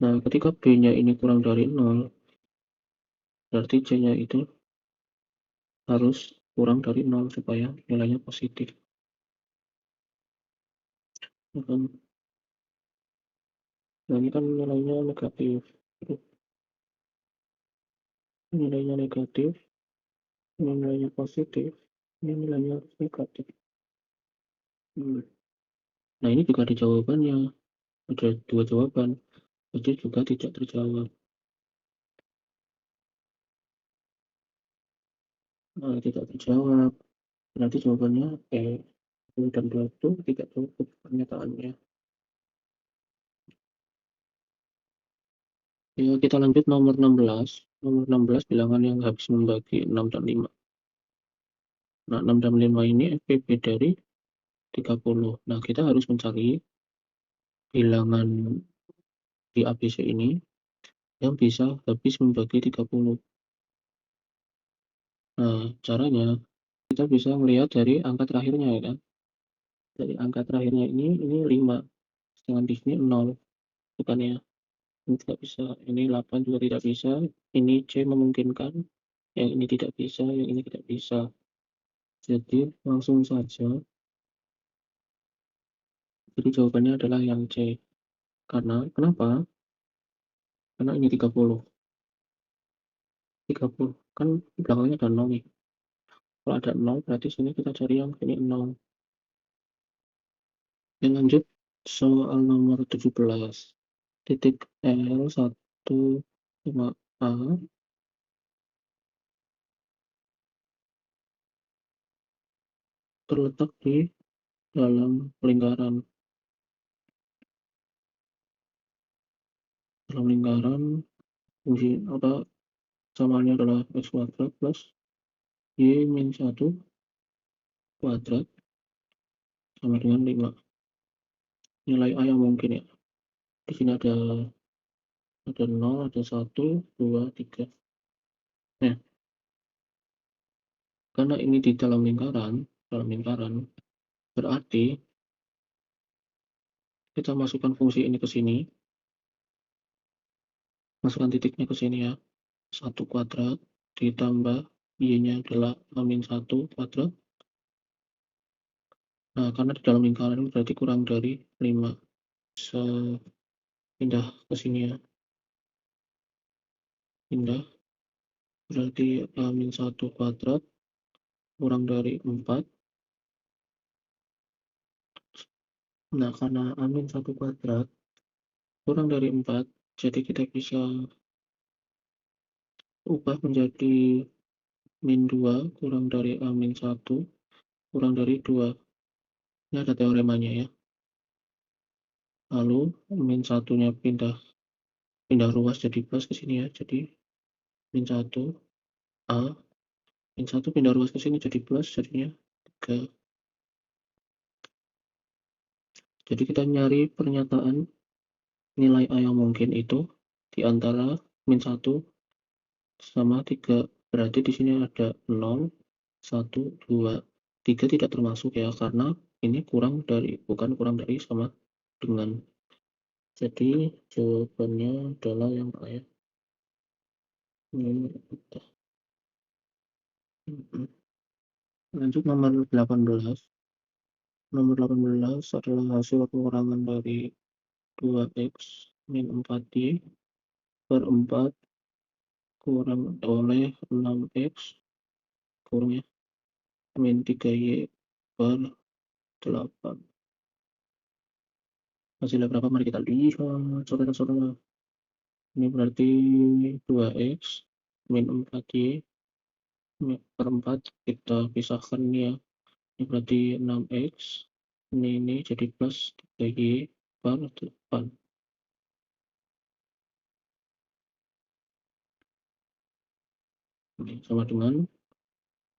Nah, ketika B-nya ini kurang dari 0, berarti C-nya itu harus kurang dari 0 supaya nilainya positif. Nah, ini kan nilainya negatif. Nilainya negatif, ini nilainya positif, ini nilainya negatif. Nah, ini juga ada jawabannya. Ada 2 jawaban. Jadi juga tidak terjawab. Nah, tidak terjawab. Berarti jawabannya 1 dan 2 itu tidak cukup pernyataannya. Ya, kita lanjut nomor 16. Nomor 16 bilangan yang habis membagi 6 dan 5. Nah, 6 dan 5 ini FPB dari 30. Nah, kita harus mencari bilangan di ABC ini yang bisa habis membagi 30. Nah, caranya kita bisa melihat dari angka terakhirnya ya kan. Dari angka terakhirnya ini 5. Sedangkan di sini 0. Bukan ya. Ini tidak bisa. Ini 8 juga tidak bisa. Ini C memungkinkan. Yang ini tidak bisa. Yang ini tidak bisa. Jadi langsung saja. Jadi jawabannya adalah yang C. Kenapa? Karena ini 30. 30. Kan belakangnya ada 0 nih. Kalau ada 0 berarti sini kita cari yang ini 0. Yang lanjut soal nomor 17. Titik L15A terletak di dalam lingkaran. Dalam lingkaran fungsi samanya adalah x kuadrat plus y min 1 kuadrat sama dengan 5. Nilai A yang mungkin ya. Di sini ada 0, ada 1, 2, 3. Nah, karena ini di dalam lingkaran berarti kita masukkan fungsi ini ke sini, masukkan titiknya ke sini ya. 1 kuadrat ditambah y-nya adalah min 1 kuadrat. Nah, karena di dalam lingkaran berarti kurang dari 5. Bisa pindah ke sini ya. Pindah. Berarti min 1 kuadrat kurang dari 4. Nah, karena min 1 kuadrat kurang dari 4, jadi kita bisa ubah menjadi min 2 kurang dari min 1 kurang dari 2. Ini ada teoremanya ya. Lalu min 1-nya pindah ruas jadi plus ke sini ya. Jadi min 1 A, min 1 pindah ruas ke sini jadi plus, jadinya 3. Jadi kita nyari pernyataan nilai A yang mungkin itu di antara min 1 sama 3. Berarti di sini ada 0, 1, 2, 3 tidak termasuk ya, karena ini bukan kurang dari sama dengan. Jadi jawabannya adalah yang A ya. Lanjut nomor 18. Nomor 18 adalah hasil pengurangan dari 2x min 4y per 4 kurang oleh 6x kurang ya, min 3y per 8. Hasilnya berapa? Mari kita lihat, saudara-saudara. Ini berarti 2x min 4y per 4. Kita pisahkan ya. Ini berarti 6x. Ini jadi plus 3y per 8. Ini sama dengan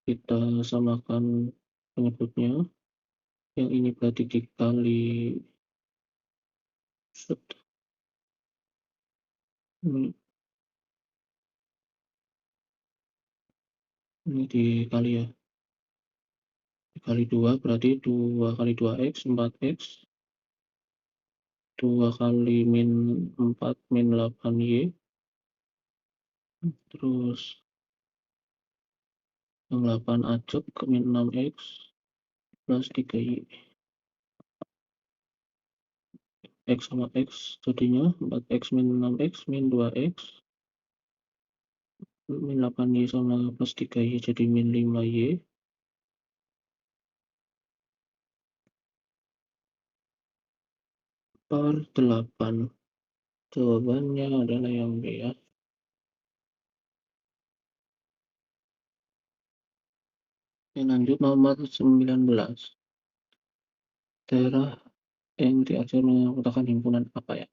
kita samakan penyebutnya. Yang ini berarti dikali ini dikali ya. Dikali 2 berarti 2 kali 2x 4x. 2 kali min 4 min 8y. Terus yang 8 ajak ke min 6x plus 3y. X sama x jadinya 4x min 6x min 2x min 8y sama plus 3y jadi min 5y per 8. Jawabannya adalah yang B ya. Yang lanjut nomor 19. Daerah yang diajar mengutakan himpunan apa ya?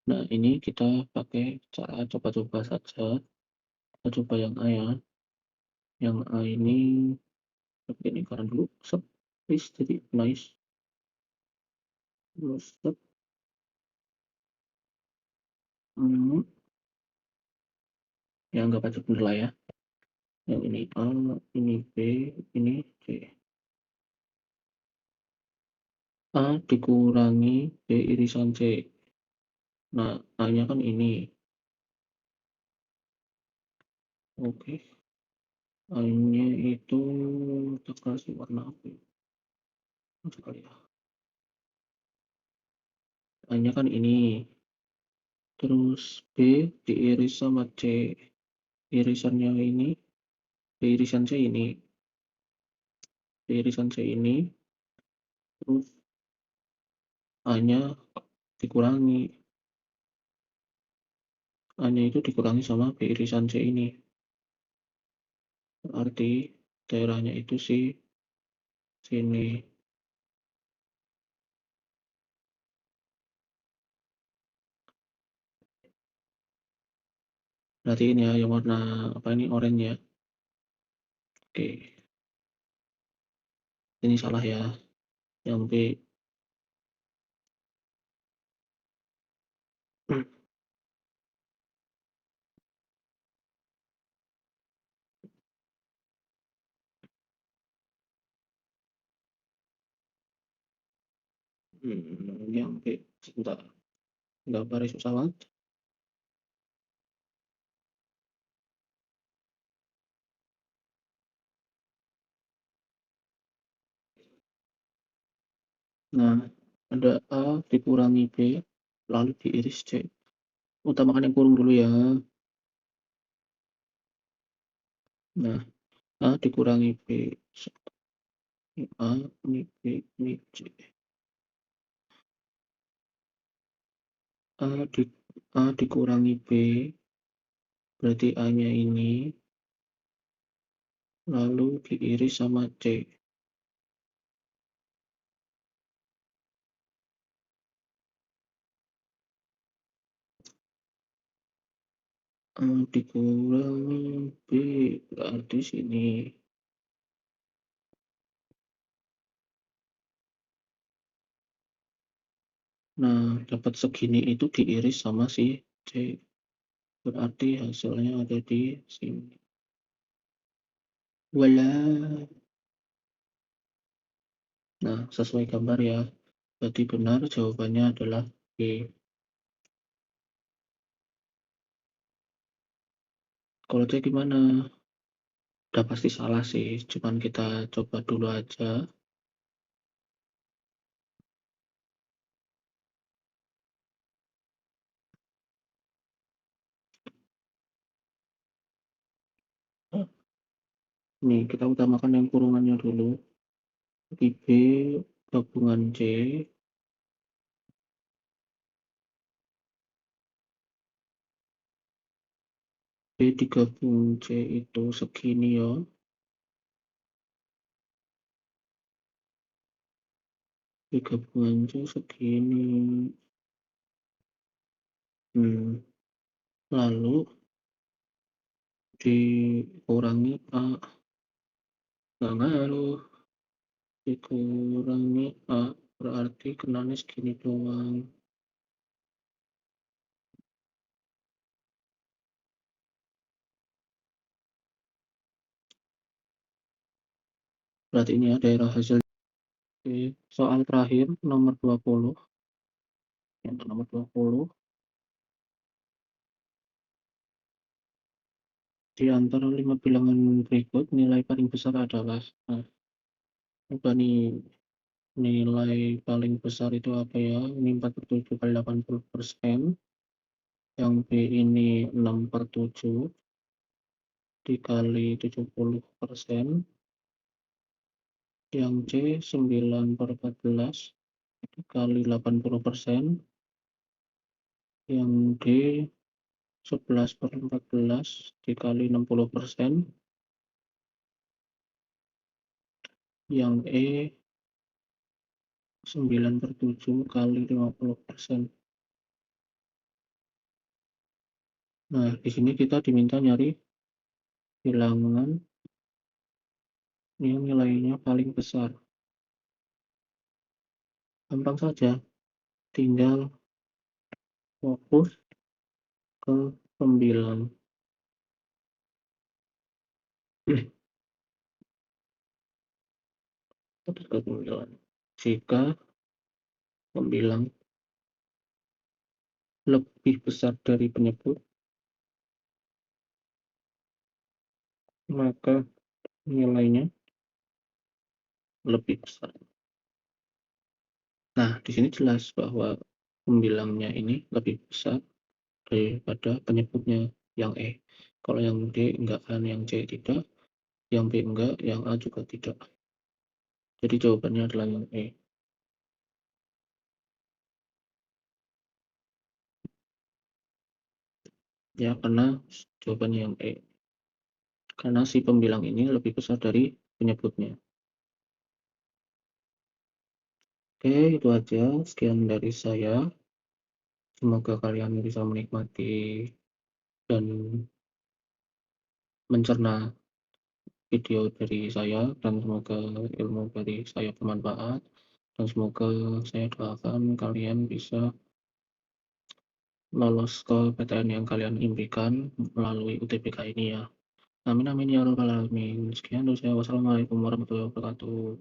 Nah, ini kita pakai cara coba-coba saja. Kita coba yang A ya. Yang A ini ini karena dulu please jadi nice. Terus ya anggap aja bener lah ya. Yang ini A, ini B, ini C. A dikurangi B irisan C. Nah, A-nya kan ini. Oke. A-nya itu kita kasih warna apa ya? Sekali ya. A-nya kan ini. Terus B diiris sama C. Irisannya ini. B irisan C ini. B irisan C ini. Terus A-nya dikurangi. A-nya itu dikurangi sama B irisan C ini. Berarti daerahnya itu sini. Berarti ini ya yang warna apa ini oranye ya. Oke. Ini salah ya. Yang B. Yang B. Sebentar. Gambarnya susah banget. Nah, ada A dikurangi B, lalu diiris C. Utamakan yang kurung dulu ya. Nah, A dikurangi B. Ini A, ini B, ini C. A dikurangi B, berarti A-nya ini, lalu diiris sama C. A dikurangi B, berarti sini. Nah, dapat segini itu diiris sama si C. Berarti hasilnya ada di sini. Wala. Nah, sesuai gambar ya. Berarti benar jawabannya adalah B. Kalau C gimana? Udah pasti salah sih, cuman kita coba dulu aja. Nih, kita utamakan yang kurungannya dulu. IB gabungan C, B digabung C itu segini ya. B gabungan C segini. Lalu dikurangi A, nggak ngaruh. Dikurangi A, berarti kenanya segini doang. Berarti ini ya daerah hasil. Oke, soal terakhir nomor 20. Yang nomor 20, di antara 5 bilangan berikut nilai paling besar adalah. Nah, coba nih, nilai paling besar itu apa ya? Ini 47 kali 80%. Yang B ini 6/7 dikali 70%. Yang C 9/14 dikali 80%. Yang D 11/14 dikali 60%. Yang E 9/7 kali 50%. Nah, di sini kita diminta nyari bilangan yang nilainya paling besar. Gampang saja, tinggal fokus ke pembilang. Fokus ke pembilang. Jika pembilang lebih besar dari penyebut, maka nilainya lebih besar. Nah, di sini jelas bahwa pembilangnya ini lebih besar daripada penyebutnya yang E. Kalau yang D enggak kan, yang C tidak, yang B enggak, yang A juga tidak. Jadi jawabannya adalah yang E. Ya, karena jawabannya yang E. Karena si pembilang ini lebih besar dari penyebutnya. Oke, itu aja. Sekian dari saya. Semoga kalian bisa menikmati dan mencerna video dari saya, dan semoga ilmu dari saya bermanfaat, dan semoga saya doakan kalian bisa lolos ke PTN yang kalian impikan melalui UTBK ini ya. Amin amin ya rabbal alamin. Sekian dari saya. Wassalamualaikum warahmatullahi wabarakatuh.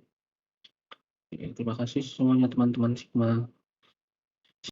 Terima kasih semuanya teman-teman Sigma.